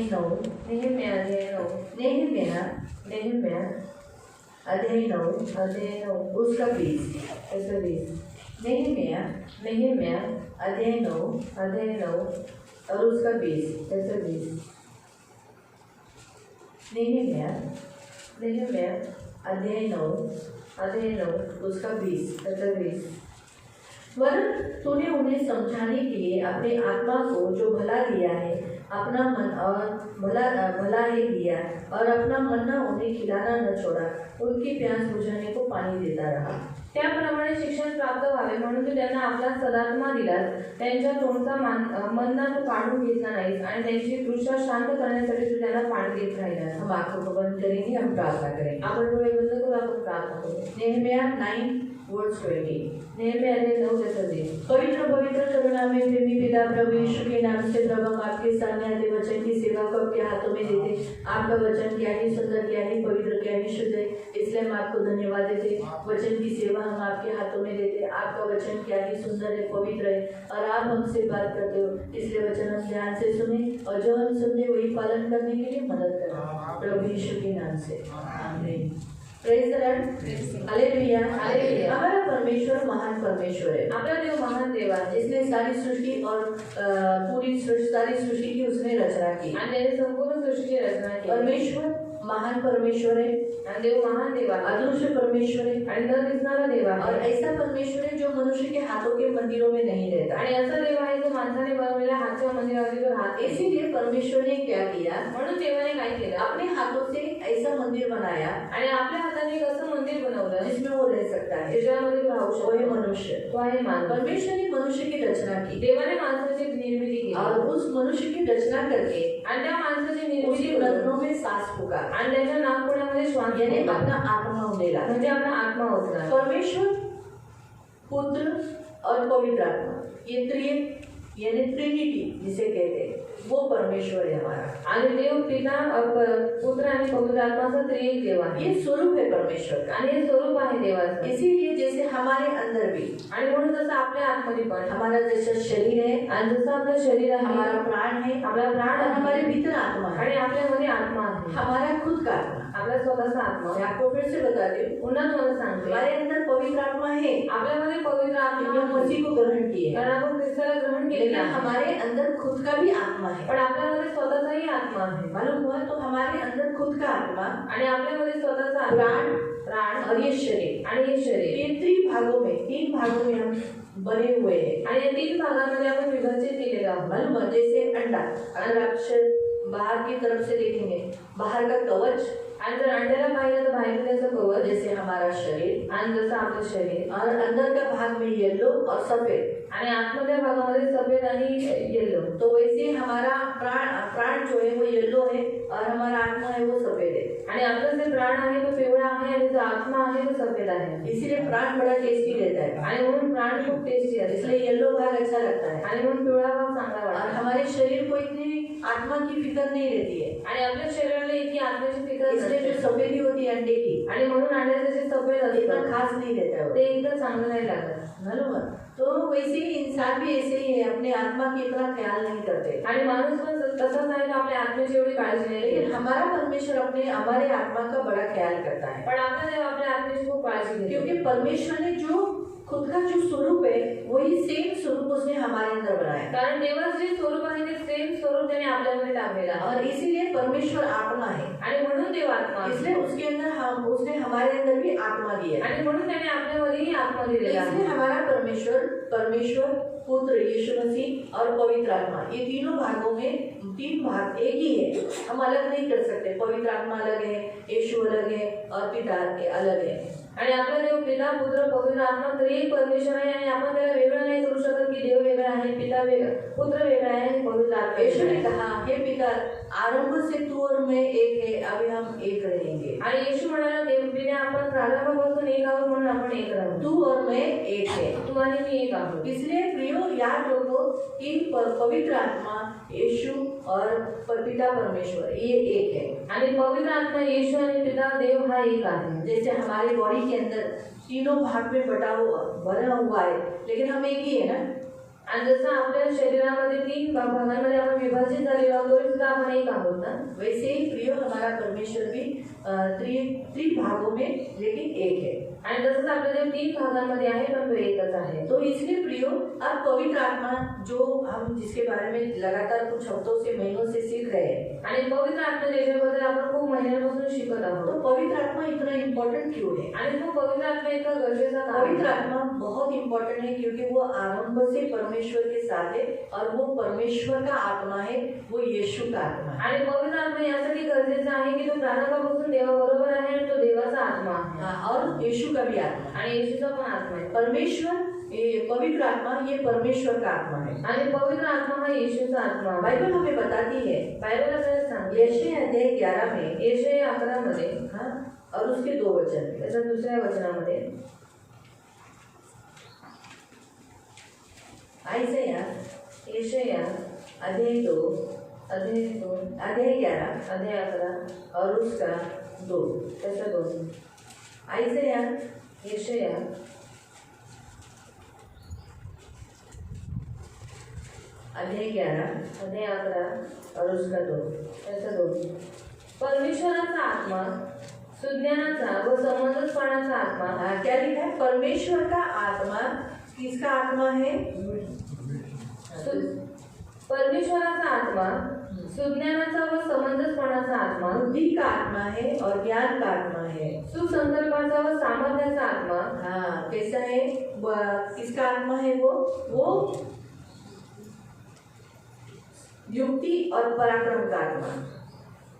अध्याय 9. नेहम्या अध्याय 9. नेहम्या अध्याय 9 उसका 20. त्याचं 20. नेहम्या अध्याय 9 और उसका 20. त्याचं 20. नेहम्या अध्याय 9 उसका 20. त्याचं 20. वरन तूने उन्हें समझाने के लिए अपने आत्मा को जो भला दिया है, अपना मन और भला ही दिया, और अपना मन्ना उन्हें खिलाना न छोड़ा, उनकी प्यास बुझाने को पानी देता रहा. त्याप्रमाणे शिक्षण प्राप्त व्हावे म्हणून तू त्यांना आपला सदात्मा दिलास. त्यांच्या तोंडचा मन्ना तू काढून घेतला नाहीस आणि त्यांची तृष्णा शांत करण्यासाठी तू त्यांना पाणी देत राहिलास. हम आंखों को बंद करेंगे, हम प्रार्थना करेंगे. आपण डोळे बंद करू, आपण प्रार्थना करू. नेहम्या 9:20. नेहम्या अध्याय 9 त्याचं 20. पवित्र करुणामय प्रेमी पिता प्रभु यीशु के नाम से प्रभु हम आपके सामने आते वचन की सेवा को आपके हाथों में देते. आपका वचन क्या ही सुंदर, क्या ही पवित्र, क्या ही शुद्ध है, इसलिए हम आपको धन्यवाद देते. वचन की सेवा हम आपके हाथों में देते. आपका वचन क्या ही सुंदर है, पवित्र है, और आप हमसे बात करते हो, इसलिए वचन हम ध्यान से सुने और जो हम सुनते वही पालन करने के लिए मदद करें, प्रभु यीशु के नाम से, आमीन. Praise the Lord. हालेलुया. हमारा परमेश्वर महान परमेश्वर है. आपला देव महान देव आहे. इसने सारी सृष्टि और सारी सृष्टि की उसने रचना की. आणि त्याने संपूर्ण सृष्टीची रचना केली. परमेश्वर महान परमेश्वर है. आणि देव महान देव आहे. अदृश्य परमेश्वर है. आणि न दिसणारा देव आहे. और ऐसा परमेश्वर है जो मनुष्य के हाथों के मंदिरों में नहीं रहता. आणि असा देव आहे जो माणसाने बनवलेल्या हातच्या मंदिरावरती तो राहतो. इसीलिए परमेश्वर ने क्या किया, म्हणून देवाने काय केलं, अपने हाथों से ऐसा मंदिर बनाया आणि आपल्या हाताने एक असं मंदिर बनवलं जिसमें वो रह सकता है. ज्याच्यामध्ये तो राहू वो है शकतो. मनुष्य. तो आहे मानव. परमेश्वर ने मनुष्य की रचना की देवाने माणसाची निर्मिती केली और उस मनुष्य की रचना करके आणि त्या माणसाची उसकी निर्मिती करून नथनों में सांस फूका, आणि त्याच्या नागपुड्यामध्ये श्वास यानी फुंकला. अपना आत्मा उंडेला. म्हणजे आपला आत्मा होता. परमेश्वर, पुत्र और पवित्र आत्मा, ये त्रिएक यानी ट्रिनिटी जिसे कहते हैं, वो परमेश्वर है हमारा. आणि देव पिता पुत्र आणि पवित्र आत्माचा त्रिएक देव आहे. ये स्वरूप है परमेश्वर का. आणि हे स्वरूप आहे देवाचं. इसीलिए जैसे हमारे अंदर भी आणि म्हणून जसं आपल्या आतमध्ये पण हमारा जैसा शरीर है, आणि जसं आपलं शरीर आहे, हमारा प्राण है, आपला प्राण और आहे, हमारे भीतर आत्मा है, आणि आपल्यामध्ये आत्मा आहे, हमारा खुद का आत्मा. आपला स्वतःचा आत्मा. मैं आपको फिर से बताती हूँ, पुन्हा तुम्हाला सांगते, हमारे अंदर पवित्र आत्मा है. आपल्यामध्ये पवित्र आत्मा हमने आहे. मसीह को ग्रहण किया है, कारण आपण ख्रिस्ताला ग्रहण लेकिन केलेलं आहे. हमारे अंदर खुद का भी आत्मा है. पण आपल्यामध्ये स्वतःचाही आत्मा आहे. मालूम हुआ, तो हमारे अंदर खुद का आत्मा, आणि आपल्यामध्ये स्वतःचा आत्मा, प्राण और ये शरीर, आणि हे शरीर, ये तीन भागों में हम बने हुए हैं. आणि या 3 भागांमध्ये आपण विभाजित केलेलं आहोत. मालूम है, जैसे अंडा, अगर आप बाहर की तरफ से देखेंगे, बाहर का कवच, आणि जर अंड्याला पाहिलं तर बाहेर त्याचं कवच, जैसे हमारा शरीर, आणि जसं आपलं शरीर, और अंदर का भाग में येलो और सफेद, आणि आतमधल्या भागामध्ये सफेद आणि येलो. तो वैसे हमारा प्राण जो है वो येलो है और हमारा आत्मा है वो सफेद है. आणि आपलं जे प्राण आहे तो पिवळा आहे आणि जो आत्मा आहे तो सफेद आहे. इसीलिए प्राण बड़ा टेस्टी रहता है, आणि म्हणून प्राण खूप टेस्टी आहे. इसलिए येलो भाग अच्छा लगता है. आणि म्हणून पिवळा भाग चांगला और वाटतो. हमारे शरीर को इतनी आत्मा की फिक्र नहीं रहती है, आणि आपल्या शरीराला इतकी आत्म्याची फिकर इसलिए जो नसते. सफेदी होती है अंडे की, आणि म्हणून अंड्याचं जे सफेद इतना असतं खास नहीं रहता है वो. ते एकदम चांगलं नाही लागत. मालूम है? तो वैसे ही इंसान भी ऐसे ही है, अपने आत्मा की इतना ख्याल नहीं करते. आणि माणूस पण तसंच आहे का आपल्या आत्म्याची एवढी काळजी नाही लेकिन घेत. हमारा परमेश्वर हमारे आत्मा का बड़ा ख्याल करता है, पण आपला देव आपल्या आत्म्याची खूप काळजी घेतो. क्योंकि परमेश्वर ने जो खुद का जो स्वरूप है वही सेम स्वरूप उसने हमारे अंदर बनाया. कारण देवाचं जे स्वरूप आहे ते सेम स्वरूप त्याने आपल्यामध्ये टाकलेलं आहे. और इसीलिए परमेश्वर आत्मा है, आणि म्हणून देव आत्मा आहे. इसलिए उसने हमारे अंदर भी आत्मा दी है. आणि म्हणून त्याने आपल्यामध्येही आत्मा दिलेला आहे. इसलिए हमारा परमेश्वर पुत्र यीशु मसीह और पवित्र आत्मा, ये तीनों भागों में 3 भाग एक ही है. हम अलग नहीं कर सकते. पवित्र आत्मा अलग है, यीशु अलग है और पिता अलग है. आणि आपला देव पिता पुत्र पवित्र आत्मा त्रिएक परमेश्वर आहे. आणि आपण त्याला वेगळं नाही करू शकत की देव वेगळा आहे, पिता वेगळा, पुत्र वेगळा आहे आणि पवित्र आत्मा यीशु वेगळा ने आहे. कहा, हे पिता, आरंभ से तू और मैं एक है, अभी हम एक रहेंगे. आणि येशू म्हणाला, देवपिते आपण प्रारंभापासून एक आहोत म्हणून आपण एक राहू. तू और मैं एक है. तू आणि मी एक आहोत. इसलिए प्रियो, याद रखो कि पवित्र आत्मा, यीशु और पिता परमेश्वर ये एक है. आणि पवित्र आत्मा, येशू आणि पिता देव हा एक आहे. जैसे हमारे बॉडी के अंदर तीनों भाग में बना हुआ है, लेकिन हम एक ही है ना. आणि जसं आपल्या शरीरामध्ये 3 भागांमध्ये आपण विभाजित झालेलो आहोत तरी सुद्धा आपण एक आहोत ना, वैसे ही प्रियो हमारा परमेश्वर भी त्रि भागों में लेकिन एक है। आणि तसंच आपल्या 3 भागांमध्ये आहे पण तो एकच आहे। तो इसलिए प्रियो अब पवित्र आत्मा जो हम जिसके बारे में लगातार कुछ हफ्तों से महीनों से सीख रहे हैं, आणि पवित्र आत्मा ज्याच्याबद्दल आपण खूप महिन्यांपासून शिकत आहोत, तो पवित्र आत्मा इतना इम्पोर्टेंट क्यों है? आणि तो पवित्र आत्मा इतका गरजेचा का पवित्र आहे? आत्मा बहुत इम्पोर्टेंट है क्योंकि वो आरंभ से परमेश्वर के साथ है और वो परमेश्वर का आत्मा है, वो यीशु का आत्मा है। आणि पवित्र आत्मा यासाठी गरजेचा आहे की तो प्रारंभापासून देवाबरोबर आहे आणि तो देवाचा आत्मा आहे। हाँ, और यीशु का भी आत्मा है। आणि येशूचा पण आत्मा आहे। परमेश्वर ये पवित्र आत्मा ये परमेश्वर का आत्मा है। आणि पवित्र आत्मा हा येशूचा आत्मा आहे। बाइबल हमें बताती है, बायबल आपल्याला सांगते यशायाह अध्याय 11 में, यशायाह 11 मध्ये, हाँ, और उसके 2 वचन, त्याच्या दुसऱ्या वचनामध्ये, आयशायाह यशायाह अध्याय 2 अध्याय 2 अध्याय 11 अध्याय 11 और उसका 2, त्याचा 2, आयशायाह यशायाह अध्याय 11 अध्याय 11 और उसका 2। त्याचा 2, परमेश्वराचा आत्मा, सुज्ञानाचा व समंजसपणाचा आत्मा, हाँ, क्या लिखा है? परमेश्वर का आत्मा किसका आत्मा है? परमेश्वराचा आत्मा, सुज्ञानाचा व समंजसपणाचा आत्मा, बुद्धि का आत्मा है और ज्ञान का आत्मा है। सुसंकल्पाचा व सामर्थ्याचा आत्मा, हाँ, कैसा है? किसका आत्मा है वो युक्ति और पराक्रम का आत्मा,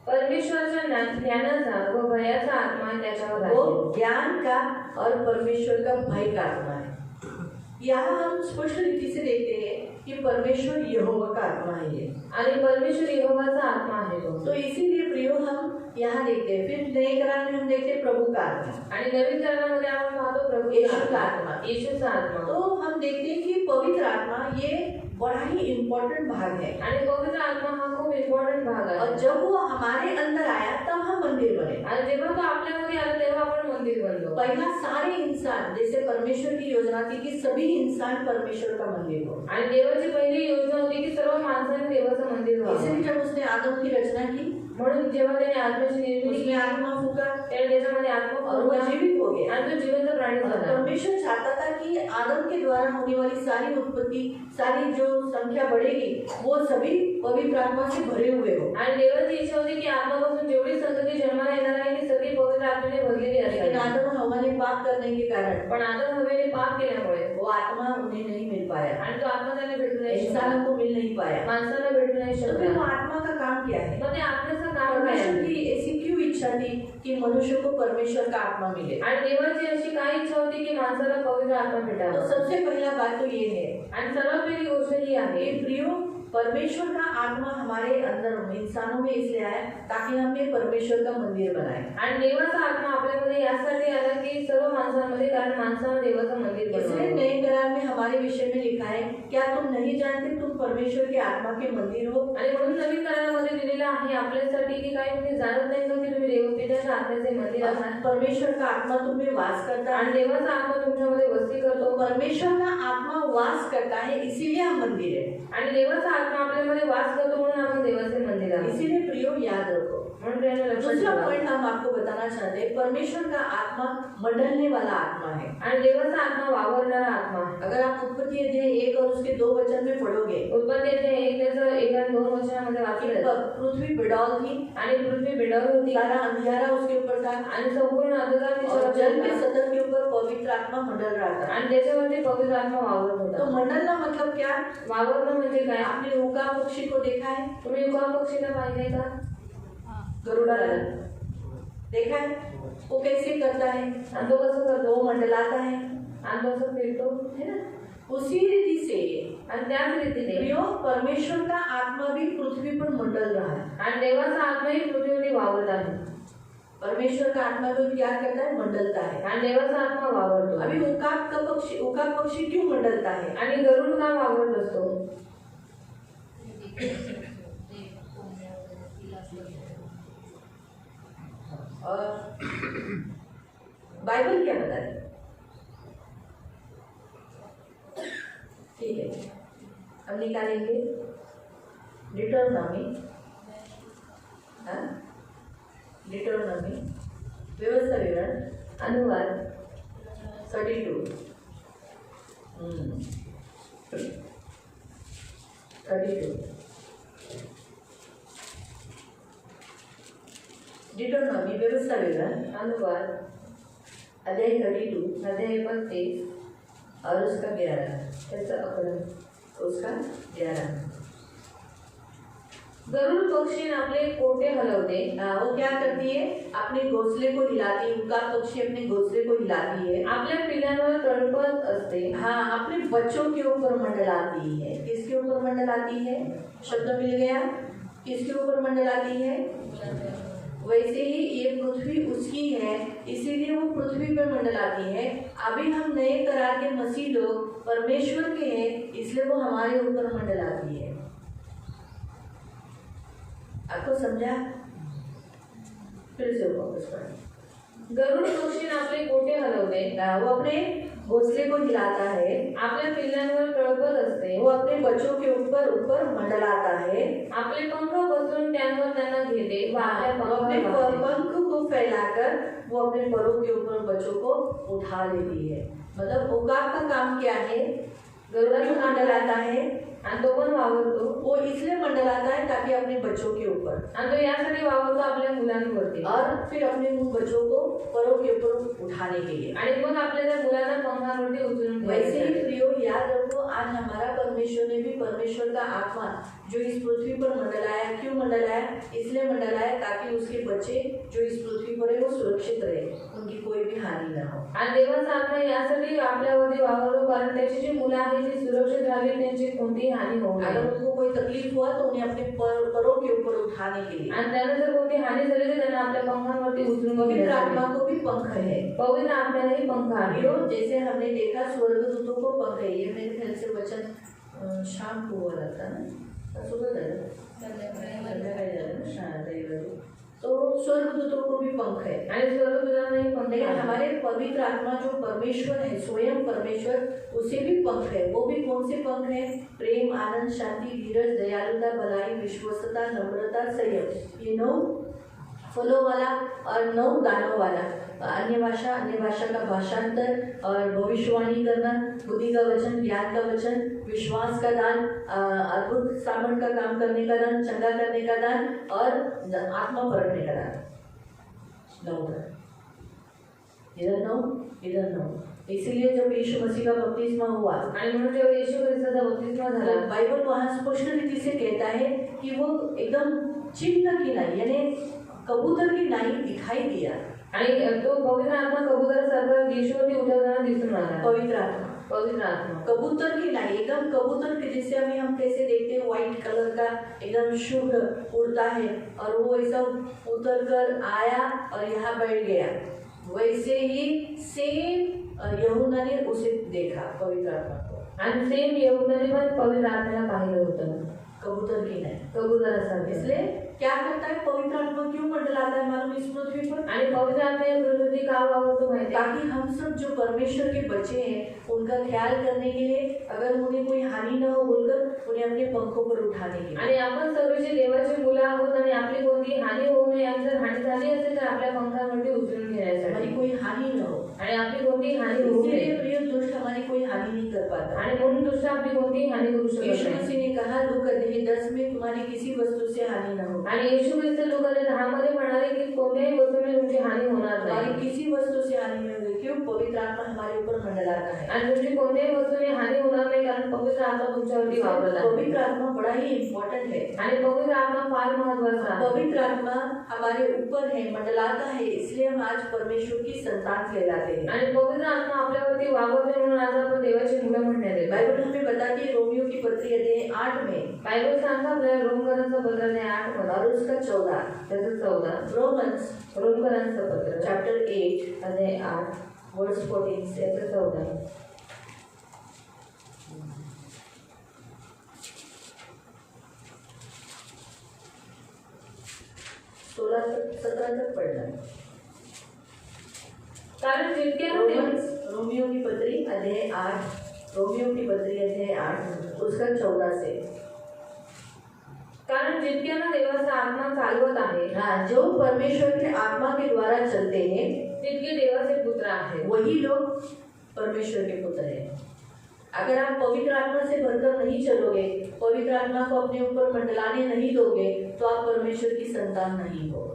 परमेश्वराच्या ज्ञानाचा व भयाचा आत्मा त्याच्यावर वो आहे। ज्ञान का और परमेश्वर का भय का आत्मा है। यहाँ हम स्पष्ट रीति से देखते हैं कि परमेश्वर यहोवा का आत्मा है ये, आणि परमेश्वर यहोवाचा आत्मा आहे तो। तो इसीलिए प्रियो हम यहाँ देखते हैं। फिर नए करार में हम देखते हैं प्रभु का आत्मा, आणि नवीन करारामध्ये आपण पाहतो प्रभू येशू का आत्मा। येशूचा आत्मा। तो हम देखते हैं कि पवित्र आत्मा ये बड़ा ही इम्पोर्टेंट भाग है, आणि पवित्र आत्मा हा खूप इम्पॉर्टंट भाग आहे। और जब वो हमारे अंदर आया तब हम मंदिर बने। आणि जेव्हा तो आपल्यामध्ये आला तेव्हा आपण मंदिर बनलो। पहला सारे इंसान, जैसे परमेश्वर की योजना थी कि सभी इंसान परमेश्वर का मंदिर हो, आणि देवाची पहिली योजना होती की सर्व माणसांनी देवाचं मंदिर व्हावं। इसलिए जब उसने आदम की रचना की, म्हणून जेव्हा त्याने आत्म्याची निर्मिती उसमें केली, आत्मा फूका त्याने त्याच्यामध्ये आत्मा और वो फुंकला जीवित हो गया। आणि तो जिवंत प्राणी और झाला। परमेश्वर चाहता था कि आदम के द्वारा होने वाली सारी उत्पत्ति, सारी जो संख्या बढ़ेगी, वो सभी पवित्र आत्मा से भरे हुए हो। आणि देवाची इच्छा होती की आत्मापासून जेवढी संतती जन्माला येणार आहे ती सगळी पवित्र आत्म्याने भरलेली लेकिन असावी। आदम और हव्वा ने पाप करने के कारण पण आदम हवेने पाप केल्यामुळे वो आत्मा उन्हें नहीं मिल पाया, आणि तो आत्मा त्याला भेटू नाही शकला, इंसानों को मिल नहीं पाया। माणसाला भेटू नाही तो फिर वो शकला। आत्मा का काम क्या है? मग ते आत्म्याचं काम काय परमेश्वर आहे? की ऐसी क्यों इच्छा थी कि मनुष्य को परमेश्वर का आत्मा मिले? आणि देवाची अशी काय इच्छा होती की माणसाला पवित्र आत्मा तो भेटावा। सबसे पहला बात तो ये है आणि सर्वात पहिली गोष्ट ही आहे कि प्रियो, परमेश्वर का आत्मा हमारे अंदर इंसानों में इसलिए आया ताकि हमने परमेश्वर का मंदिर बनाए। आणि देवाचा आत्मा आपल्यामध्ये यासाठी आला की सर्व माणसांमध्ये, कारण माणसानं देवाचं मंदिर इसलिए बनवावं। नए करार में हमारे विषय में लिखा है, क्या तुम नहीं जानते तुम परमेश्वर के आत्मा के मंदिर हो? आणि म्हणून नवीन करारामध्ये दिलेलं आहे आपल्यासाठी की काय तुम्ही जाणत नाही का की तुम्ही देवपित्याच्या आत्म्याचे मंदिर आहात, परमेश्वर का आत्मा तुम में वास करता आणि है। देवाचा आत्मा तुमच्यामध्ये वस्ती तो करतो, परमेश्वर का आत्मा वास करता है, इसीलिए हम मंदिर है। आणि देवाचा आत्मा आपल्यामध्ये वास करतो म्हणून आपण देवाचे मंदिर आहोत। इसीलिए प्रियो याद रखो। म्हणून त्याने लक्षात दूसरा ठेवा। पॉइंट हम आपको बताना चाहते हैं, परमेश्वर का आत्मा मंडलने वाला आत्मा है। आणि देवाचा आत्मा वावरणारा आत्मा आहे। अगर आप उत्पत्ति अध्याय 1 और उसके 2 वचन में पढ़ोगे, उत्पत्ती अध्याय 1 त्याचं 1 आणि 2 वचनामध्ये वाचलं, पृथ्वी बिडौल थी, आणि पृथ्वी बिडावर होती सारा अंधियारा उसके ऊपर था, आणि संपूर्ण अंधकार और तिच्यावर जल के होता, सतह के ऊपर पवित्र आत्मा मंडल रहा था। आणि त्याच्यावरती पवित्र आत्मा वावरत तो होता। मंडलना मतलब क्या? वावरणं म्हणजे काय? आपने उका पक्षी को देखा है? तुम्ही युवा पक्षीला पाहिजे का? गरुड़ा देखा है? वो कैसे करता है? आणि तो कसं करतो? वो मंडलाता है, आणि तो असं फिरतो, है ना? उसी रीति से आणि त्याच रीतीने प्रियो, परमेश्वर का आत्मा भी पृथ्वी पर मंडल रहा है। आणि देवाचा आत्माही पृथ्वीवरती वावरत आहे, परमेश्वर का आत्मा तो क्या करता है? मंडलता है। आणि देवाचा आत्मा वावरतो। अभी उका पक्षी क्यों मंडलता है? आणि गरुड का वावरत असतो? और बाइबल क्या बताती है? ठीक है, निकालेंगे डिटोनॉमी, डिटोनॉमी, व्यवस्था विवरण, अनुवाद 32 डिटोनॉमी व्यवस्था विवरण, अनुवाद अध्याय 32 अध्याय 32 और उसका 11, त्याचा 11. उसका 11. गरुड पक्षी ने आपले कोटे हलवते. वो क्या करती है, अपने घोंसले को हिलाती है. उनका पक्षी अपने घोंसले को हिलाती है. आपल्या पिल्लांवर तळपत असते. हाँ, अपने बच्चों के ऊपर मंडलाती है. किसके ऊपर मंडलाती है? शब्द मिल गया. किसके ऊपर मंडलाती है? वैसे ही ये पृथ्वी उसकी है, इसीलिए वो पृथ्वी पर मंडलाती है. अभी हम नए करार के मसीह लोग परमेश्वर के हैं, इसलिए वो हमारे ऊपर मंडलाती है. आपको समझा? फिर से फोकस करें. गरुड पक्षी ने आपले कोटे हलवते. वो अपने घोंसले को हिलाता है. आपल्या पिल्लांवर तळपत असते. वो अपने बच्चों के ऊपर ऊपर मंडलाता है. आपले पंख पसरून त्यांवर त्यांना घेते व आपल्या वो अपने पंखावर पंख को फैलाकर वो अपने परों के ऊपर बच्चों को उठा लेती है. मतलब उकाब का काम क्या है? गरुड़ मंडलाता है आणि तो पण वावरतो. वो इसलिए मंडलाता है ताकि अपने बच्चों के ऊपर, आणि तो यासाठी वावरतो आपल्या मुलांवरती. और फिर अपने उन बच्चों को परों के ऊपर उठाने के लिए. आणि मग आपल्या त्या मुलांना पंखावरती उचलून वैसे ही ठेवायचं. प्रियो, याद रखो, आज हमारा परमेश्वर ने भी परमेश्वर का आत्मा जो इस पृथ्वी पर मंडलाया. क्यों मंडलाया? इसलिए मंडलाया ताकि उसके बच्चे जो इस पृथ्वी पर है वो सुरक्षित रहे, उनकी कोई भी हानि ना हो. आणि देवाचा आत्मा यासाठी आपल्यावरती वावरतो कारण त्याची जी मुलं आहेत ती सुरक्षित राहावी, त्यांची कोणतीही हानी होऊ नये. अगर उनको कोई तकलीफ हुआ तो उन्हें अपने परों के ऊपर उठाने के लिए. आणि त्यांना जर कोणती हानी झाली तर त्यांना आपल्या पंखांवरती उचलून पवित्र आत्मा घेण्यासाठी. को भी पंख है. पवित्र आत्म्यालाही पंख आहे. प्रियो, जैसे हमने देखा स्वर्गदूतों को पंख है. ये मेरे ख्याल से वचन शाम को हुआ था ना, सुबह झालं, संध्याकाळी झालं ना, रविवारी. तो स्वर्गदूतों को भी पंख है. आणि स्वर्गदूतांनाही पंख लेकिन आहे. हमारे पवित्र आत्मा जो परमेश्वर है, स्वयं परमेश्वर, उसे भी पंख है. वो भी कौन से पंख है? प्रेम, आनंद, शांति, धीरज, दयालुता, भलाई, विश्वस्तता, नम्रता, संयम. ये 9 फलों वाला और 9 दानों वाला. अन्य भाषा का भाषांतर और भविष्यवाणी करना, बुद्धि का वचन, ज्ञान का वचन, विश्वास का दान, अद्भुत सामर्थ का काम करने का दान, चंगा करने का दान और आत्मा परखने का दान. 9 इधर 9, इधर 9. इसीलिए जब यीशु मसीह का बपतिस्मा हुआ, आणि म्हणून जेव्हा येशू ख्रिस्ताचा बपतिस्मा झाला, बाइबल वहाँ स्पष्ट रीति से कहता है कि वो एकदम चिन्ह की नाई, यानी कबूतर की नाई दिखाई दिया. आणि तो पवित्र आत्मा कबूतरासारखा येशूवरती उतरताना दिसून आला. पवित्र आत्मा, पवित्र आत्मा कबूतर की नाई, एकदम कबूतर के जैसे अभी हम कैसे देखते हैं, व्हाइट कलर का एकदम शुभ्र उड़ता है, और वो ऐसा उतर कर आया और यहाँ बैठ गया. वैसे ही सेम यहूदा ने उसे देखा, पवित्र आत्मा को. आणि सेम यहूदाने पण पवित्र आत्म्याला पाहिलं होतं कबूतर की नाई. कबूतरासारखं. इसलिए क्या करता है पवित्र आत्मा, क्यों मंडलाता है मालूम इस पृथ्वी पर? आणि पवित्र आत्मा या पृथ्वीवरती का वावरतो माहिती आहे? ताकि हम सब जो परमेश्वर के बच्चे हैं उनका ख्याल करने के लिए, अगर उन्हें कोई हानि न हो बोलकर उन्हें अपने पंखों पर उठाने के लिए. आणि आपण सगळे जे देवाची मुलं आहोत आणि आपली कोणती हानी होऊ नये, आणि जर हानी झाली असेल तर आपल्या पंखांवरती उचलून घेण्यासाठी, हमारी कोई हानि न हो. आणि आपली कोणती हानी होऊ इसीलिए नये. प्रिय दुष्ट हमारी कोई हानि नहीं कर पाता. आणि म्हणून दुसरा आपली कोणतीही हानी करू शकत यीशु नाही. मसीह ने कहा लूका 10 में, तुम्हारी किसी वस्तु से हानि न हो. आणि येशू ख्रिस्त लोकांना 10 मध्ये म्हणाले की कोणत्याही वस्तूने तुमची हानी होणार हमारी नाही. किसी वस्तु से हानि नहीं होगी. क्यों? पवित्र आत्मा हमारे ऊपर मंडलाता है. आणि तुमची कोणत्याही वस्तूने हानी होणार नाही कारण पवित्र आत्मा तुमच्यावरती वावरला आहे. पवित्र आत्मा बड़ा ही इम्पोर्टेंट है. आणि पवित्र आत्मा फार महत्वाचा आहे. पवित्र आत्मा हमारे ऊपर है, मंडलाता है, इसलिए हम आज परमेश्वर की संतान कहलाते हैं. आणि पवित्र आत्मा आपल्यावरती वावरते म्हणून आज आपण देवाची मुलं म्हणण्यात येतो. बाइबल हमें बताती है रोमियो की पत्री अध्याय 8 में बायबल सांगता आपल्याला रोमकरांचं पत्र अध्याय 8 मध्ये और उसका 14, त्याचं 14 रोमन्स रोमकरांचं पत्र चैप्टर 8 अध्याय 8 वर्स 14 से त्याचं 14 17 तक पढ़ना. कारण जितक्या रोमियो की पत्री अध्याय 8, रोमियो की पत्री अध्याय 8 उसका 14 से। कारण जितक्यांना देवाचा आत्मा चालवत आहे हाँ, जो परमेश्वर के आत्मा के द्वारा चलते हैं तितके देवाचे पुत्र आहेत। वही लोग परमेश्वर के पुत्र हैं। अगर आप पवित्र आत्मा से भरकर नहीं चलोगे, पवित्र आत्मा को अपने ऊपर मंडलाने नहीं दोगे, तो आप परमेश्वर की संतान नहीं हो।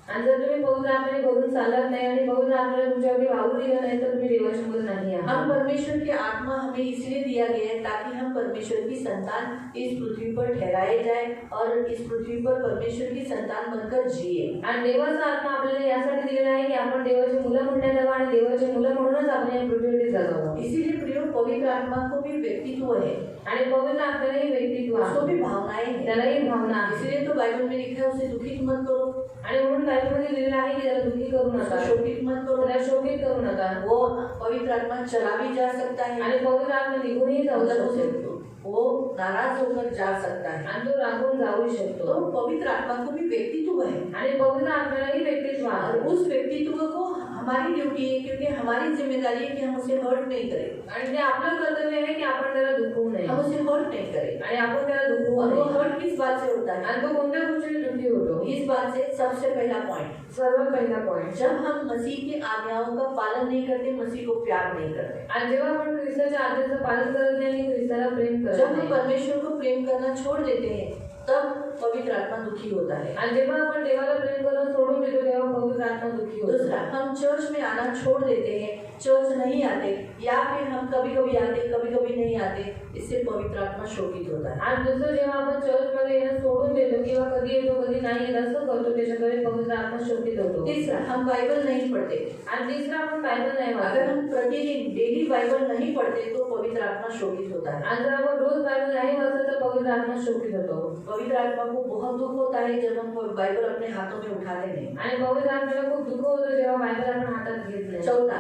आणि जर तुम्ही पवित्र आत्म्याने भरून चालत नाही आणि पवित्र आत्म्याने तुमच्यावरती वाहू दिलं नाही तर तुम्ही देवाचे मुलं नाही आहात। हम परमेश्वर की आत्मा हमें इसलिए दिया गया है ताकि हम परमेश्वर की संतान इस पृथ्वी पर ठहराए जाए और इस पृथ्वी पर परमेश्वर की संतान बनकर जिए। आणि देवाचा आत्मा आपल्याला यासाठी दिलेला आहे की आपण देवाची मुलं म्हणण्यात यावं आणि देवाची मुलं म्हणूनच आपण या पृथ्वीवरती जगावं। इसीलिए प्रियो, पवित्र आत्मा को भी व्यक्तित्व है आणि पवित्र आत्म्यालाही व्यक्तित्व आहे, उसको भी भावनाएं हैं। त्यालाही भावना आहे। इसीलिए तो बाइबल में लिखा है उसे दुखित मत करो, आणि म्हणून बायबलमध्ये लिहिलेलं आहे की त्याला दुःखी करू नका, उसको शोकित मत करो। त्याला शोकित करू नका। वो पवित्र आत्मा चला भी जा सकता है आणि पवित्र आत्मा निघूनही जाऊ मतलब उसे शकतो वो नाराज होकर जा सकता है। आणि तो रागून जाऊ शकतो। तो पवित्र आत्मा को भी व्यक्तित्व है आणि पवित्र आत्म्यालाही व्यक्तित्व आहे और उस व्यक्तित्व को हमारी ड्यूटी है, क्योंकि हमारी जिम्मेदारी है कि हम उसे हर्ट नहीं करें आणि ते आपलं कर्तव्य आहे की आपण त्याला दुखवू नये हम उसे हर्ट नहीं करें। आणि आपण त्याला दुखवू और वो नये। हर्ट किस बात से होता है? आणि तो कोणत्या गोष्टीने दुःखी होतो? इस बात से सबसे पहला पॉइंट, सर्वात पहिला पॉइंट, जब हम मसीह की आज्ञाओं का पालन नहीं करते, मसीह को प्यार नहीं करते। आणि जेव्हा आपण ख्रिस्ताच्या आज्ञेचं पालन करत नाही आणि ख्रिस्ताला प्रेम करत जब हम नाही परमेश्वर को प्रेम करना छोड़ देते हैं, तब पवित्र आत्मा दुखी होता है। आणि जेव्हा आपण देवाला प्रेम करणं सोडून देतो तेव्हा पवित्र आत्मा दुःखी होतो। दूसरा, हम चर्च में आना छोड़ देते हैं, चर्च नहीं आते, या फिर हम कभी कभी आते कभी कभी नहीं आते, इससे पवित्र आत्मा शोकित होता है। आणि दुसरं, जेव्हा आपण चर्चमध्ये येणं सोडून देतो किंवा कधी येतो कधी नाही येत असं करतो, त्याच्याकडे पवित्र आत्मा शोकित होतो। तीसरा, हम बाइबल नहीं पढ़ते। आणि तिसरं, आपण बायबल नाही अगर वाचत। हम प्रतिदिन डेली बाइबल नहीं पढ़ते तो पवित्र आत्मा शोकित होता है। आणि जर आपण रोज बायबल नाही वाचत तर पवित्र आत्मा शोकित होतो। पवित्र आत्मा को बहुत दुख होता है जब हम बाइबल अपने हाथों में उठाते नहीं। आणि पवित्र आत्म्याला खूप दुःख होतं जेव्हा बायबल आपण हातात घेत नाही। चौथा,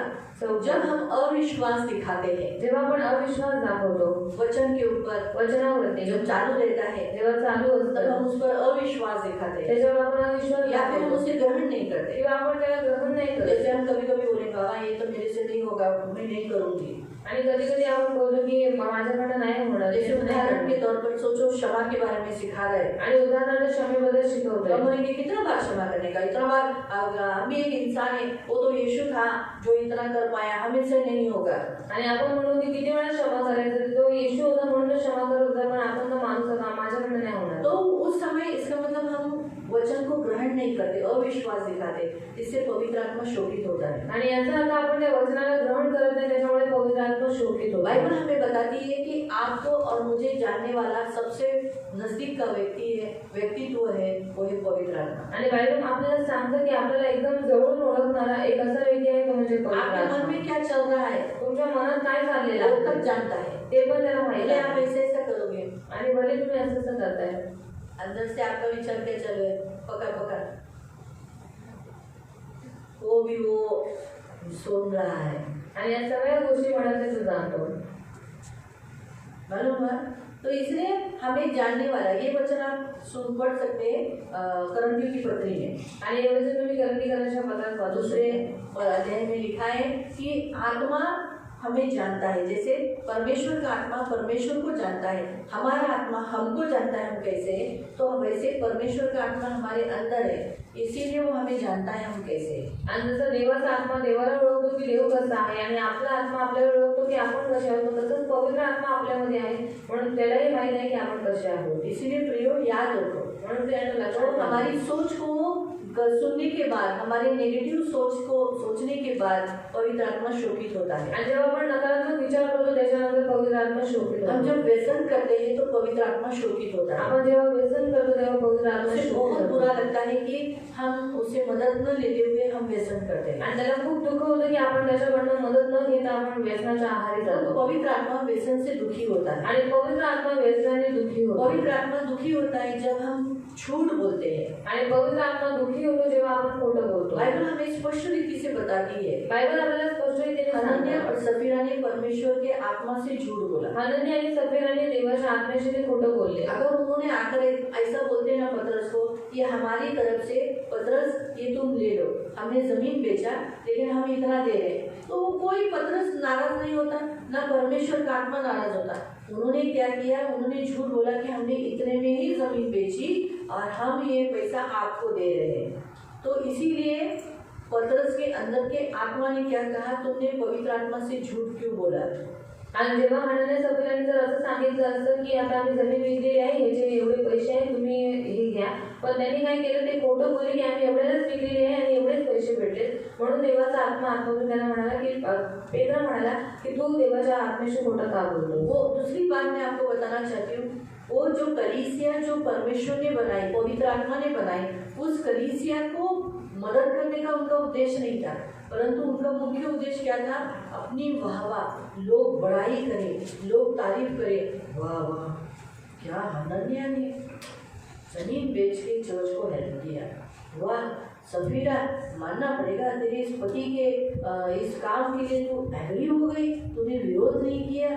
जब हम अविश्वास दिखाते हैं, जेव्हा आपण अविश्वास दाखवतो वचन के ऊपर, वचनावरती, जब चालू रहता है जेव्हा चालू तब असतं हम उस पर अविश्वास दिखाते हैं, त्याच्यावर आपण अविश्वास या फिर हम दाखवतो उसे ग्रहण नहीं करते। किंवा आपण त्याला ग्रहण नाही करत। जैसे हम कभी कभी बोले, बाबा ये तो मेरे से नहीं होगा, मैं नहीं करूंगी। आणि कधी कधी आपण बोलतो की माझ्याकडे नाही होणार, जैसे उदाहरण के तौर पर सोचो, क्षमा के बारे में सिखा रहे हैं, आणि उदाहरणार्थ क्षमेबद्दल शिकवतोय। हम बोलेंगे कितना बार क्षमा करने का, इतना बार। हम भी एक इंसान है, वो तो यीशु था जो इतना कर पाया, हमें से नहीं होगा। आणि आपण म्हणू की किती वेळा क्षमा करायचं, तो येशू होता म्हणून क्षमा करत होता, पण आपण तर माणूस होता, माझ्याकडे नाही होणार। तो उस समय इसका मतलब हम वचन को ग्रहण नहीं करते, अविश्वास दिखाते, इससे पवित्र आत्मा शोकित होता है। आणि याचा अर्थ आपण त्या वचनाला ग्रहण करत नाही, त्याच्यामुळे पवित्र आत्मा शोकित होतो। बाइबल हमें बताती है कि आपको और मुझे जानने वाला सबसे नजदीक का व्यक्तित्व है वो है पवित्र आत्मा। आणि बायबल आपल्याला सांगतं की आपल्याला एकदम जवळून ओळखणारा एक असा व्यक्ती आहे तो म्हणजे पवित्र आपके मन आत्मा। में क्या चल रहा है तुमच्या मनात काय चाललेलं वो आहे तब जानता है। ते पण त्याला माहिती भले आप आहे। ऐसे ऐसा करोगे, आणि भले तुम्ही असं असं करताय, अंदर से आपका विचार क्या चल रहा है, पकड़ पकड़, वो भी वो सुन रहा है। आणि या सगळ्या गोष्टी मनात तो जाणतो। मालूम है? तो इसलिए हमें जानने वाला, ये वचन आप सुन पढ़ सकते हैं करंथियों की पत्री में। आणि हे वचन तुम्ही करंथीकरांच्या पत्रात वाचू दूसरे शकता। अध्याय में लिखा है कि आत्मा हमें जानता है, जैसे परमेश्वर का आत्मा परमेश्वर को जानता है, हमारा आत्मा हमको जानता है हम कैसे हैं, तो वैसे परमेश्वर का आत्मा हमारे अंदर है, इसीलिए वो हमें जानता है हम कैसे हैं। आणि जसं देवाचा आत्मा देवाला ओळखतो की देव कसा आहे आणि आपला आत्मा आपल्याला ओळखतो की आपण कसे आहोत, तसंच पवित्र आत्मा आपल्यामध्ये आहे म्हणून त्यालाही माहित आहे की आपण कसे आहोत। इसीलिए प्रियो याद रखो, म्हणून त्याला तो लक्षात हमारी सोच को सुनने के बाद, हमारे नेगेटिव सोच को सोचने के बाद पवित्र आत्मा शोकित होता है। आणि जेव्हा आपण नकारात्मक विचार करतो त्याच्यानंतर पवित्र आत्मा शोकित हम होतो। जब व्यसन करते हैं तो पवित्र आत्मा शोकित होता है। आपण जेव्हा व्यसन करतो तेव्हा पवित्र आत्मा उसे शोकित बहुत होतो। बुरा लगता है कि हम उसे मदद न लेते हुए हम व्यसन करते हैं। आणि त्याला खूप दुःख होतं की आपण त्याच्याकडनं मदत न घेता आपण व्यसनाच्या आहारी तो जातो। पवित्र आत्मा व्यसन से दुखी होता है। आणि पवित्र आत्मा व्यसनाने दुःखी होतो। पवित्र आत्मा दुखी होता है जब हम झूठ बोलते हैं। आणि पवित्र आत्मा दुःखी होतो जेव्हा आपण खोटं बोलतो। बाइबल हमें स्पष्ट रीति से बताती है, बायबल आपल्याला स्पष्ट रीतीने हनन्याह सांगते, और सफीरा ने परमेश्वर के आत्मा से झूठ बोला। हनन्याह आणि सफीराने देवाच्या आत्म्याशी ते खोटं बोलले। अगर उन्होंने आकर ऐसा बोलते ना पतरस को, ये हमारी तरफ से, पतरस ये तुम ले लो, हमने जमीन बेचा लेकिन हम इतना दे रहे हैं, तो कोई पतरस नाराज नहीं होता, ना परमेश्वर का आत्मा नाराज होता। उन्होंने क्या किया, उन्होंने झूठ बोला कि हमने इतने में ही जमीन बेची और हम ये पैसा आपको दे रहे हैं। तो इसीलिए पतरस के अंदर के आत्मा ने क्या कहा, तुमने पवित्र आत्मा से झूठ क्यों बोला। आणि जेव्हा हनन्या सफीराने जर असं सांगितलं असतं की आता आम्ही जमीन विकलेली आहे, ह्याचे एवढे पैसे आहे, तुम्ही हे घ्या, पण त्यांनी काय केलं, ते खोटं बोलले की आम्ही एवढ्याच विकलेली आहे आणि एवढेच पैसे भेटले। म्हणून देवाचा आत्मा आतमधून त्याला म्हणाला की पेत्र म्हणाला की तू देवाच्या आत्म्याशी खोटं का बोलतो। वो दूसरी बात मैं आपको बताना चाहती हूँ, वो जो कलीसिया जो परमेश्वर ने बनाई, पवित्र आत्मा ने बनाई, उस कलीसिया को मदद करने का उनका उद्देश्य नहीं था, परंतु उनका मुख्य उद्देश्य क्या था, अपनी वाहवाह, लोग बड़ाई करें, लोग तारीफ करें, वाह वाह क्या हनन्या ने जमीन बेच के चर्च को हेल्प किया, वाह सफीरा मानना पड़ेगा, तेरे इस पति के इस काम के लिए तू एग्री हो गई, तूने विरोध नहीं किया,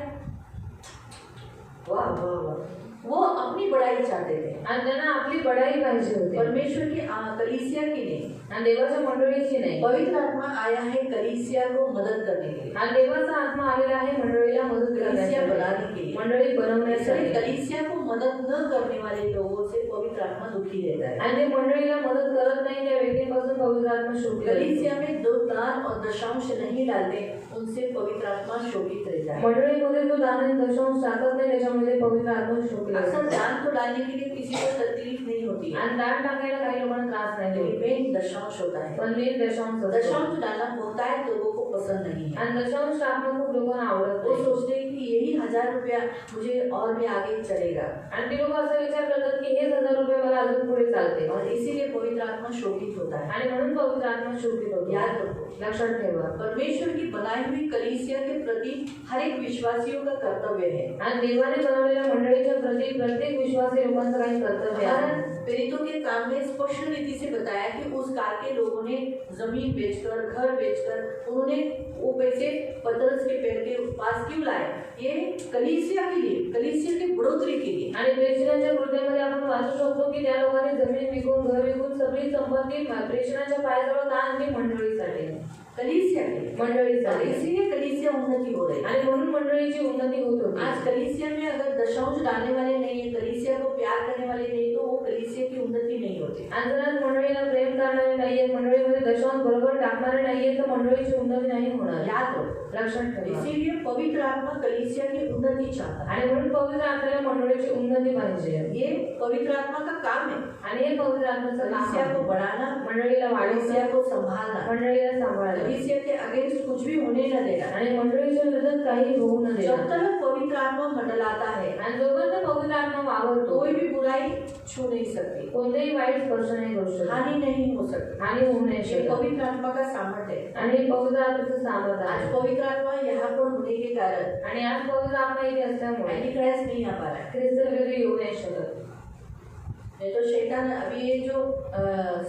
वाह वाह वाह। वो अपनी बड़ाई चाहते थे आणि त्यांना आपली बढाई पाहिजे होती, परमेश्वर की कलीसिया की नहीं, आणि देवाच्या मंडळीची नाही। पवित्र आत्मा आया है कलीसिया को मदद करने के लिए, आणि देवाचा आत्मा आलेला आहे मंडळीला मदत कलीसिया बनाने करण्यासाठी, के लिए, मंडळी बनवण्यासाठी। कलीसिया को मदद न करने वाले लोगों से पवित्र आत्मा दुखी रहता है। आणि जे मंडळीला मदत करत नाही त्या व्यक्तीपासून पवित्र आत्मा शोकित कलीसिया में दो दान और दशांश नहीं डालते, उनसे पवित्र आत्मा शोकित रहता है। मंडळीमध्ये जो दान आणि दशांश टाकत नाही त्याच्यामध्ये पवित्र आत्मा शोकित अक्सर असतो। दान तो डालने के लिए किसी को तकलीफ नहीं होती है, आणि दान टाकायला काही लोकांना त्रास नाही होत, मेन दशांश होता है। पण मेन दशांश असतो। दशांश डालना होता है, लोगों को पसंद नहीं है, आणि दशांश टाकणं खूप लोकांना आवडत वो नाही। सोचते हैं कि यही 1000 रुपया मुझे और भी आगे चलेगा, आणि ते लोक असा विचार करतात की हेच 1000 रुपये मला अजून पुढे चालते, और इसीलिए पवित्र आत्मा शोकित होता है। आणि म्हणून पवित्र आत्मा शोकित होतो। याद रखो, लक्षात ठेवा, परमेश्वर की बनाई हुई कलीसिया के प्रति हर एक विश्वासियों का कर्तव्य है। आणि देवाने बनवलेल्या मंडळीच्या प्रति प्रत्येक विश्वासी लोकांचं काही कर्तव्य आहे। प्रेरितों के काम में स्पष्ट रीति से बताया कि उस काल के लोगों ने जमीन बेचकर, घर बेचकर, उन्होंने वो पैसे पतरस के पैर के पास क्यों लाए, ये कलीसिया के लिए, कलीसिया की बढ़ोतरी के लिए। आणि प्रेषणाच्या कृत्यामध्ये आपण वाचू शकतो की त्या लोकांनी जमीन विकून, घर विकून सगळी संपत्ती प्रेषणाच्या पायाजवळ का आणली, मंडळीसाठी, कलीसिया के लिए, मंडळीसाठी। इसीलिए कलीसिया उन्नति हो रही है। आणि म्हणून मंडळीची उन्नती होत होती। आज कलीसिया में अगर दशांश डालने वाले नहीं है, कलीसिया को प्यार करने वाले नहीं, तो वो कलीसिया की उन्नति नहीं होती। आणि जर आज मंडळीला प्रेम करणारे नाहीये, मंडळीमध्ये दशांश बरोबर टाकणारे नाहीये, तर मंडळीची उन्नती नाही होणार। याद रखो, लक्षात ठेवा, इसीलिए पवित्र आत्मा कलीसिया की उन्नति चाहता है। आणि म्हणून पवित्र आत्म्याला मंडळीची उन्नती पाहिजे। ये पवित्र आत्मा का काम है, आणि हे पवित्र आत्म्याचं काम कलीसिया आहे। को बढ़ाना, मंडळीला कलीसिया वाढवणं, को संभालना, मंडळीला सांभाळणं, कलीसिया के अगेंस्ट कुछ भी होने न देना। आणि मंडळीच्या विरोधात काही होऊ न जब देणं। तक पवित्र आत्मा मंडलाता है, आणि जोपर्यंत पवित्र आत्मा वावरतो, कोई भी बुराई छू नहीं सकती, कोणतेही वाईट स्पर्श नाही करू शकत, हानि नहीं हो सकती। हानी होऊ नाही ये शकत। पवित्र आत्मा का सामर्थ्य है। आणि हे पवित्र आत्म्याचं सामर्थ्य आज आहे। पवित्र आत्मा यहाँ पर होने के कारण आणि आज पवित्र आत्मा इथे असल्यामुळे एंटीक्राइस्ट नहीं आ पा रहा है। ख्रिस्त विरोधी येऊ नाही शकत। नहीं तो शैतान, अभी ये जो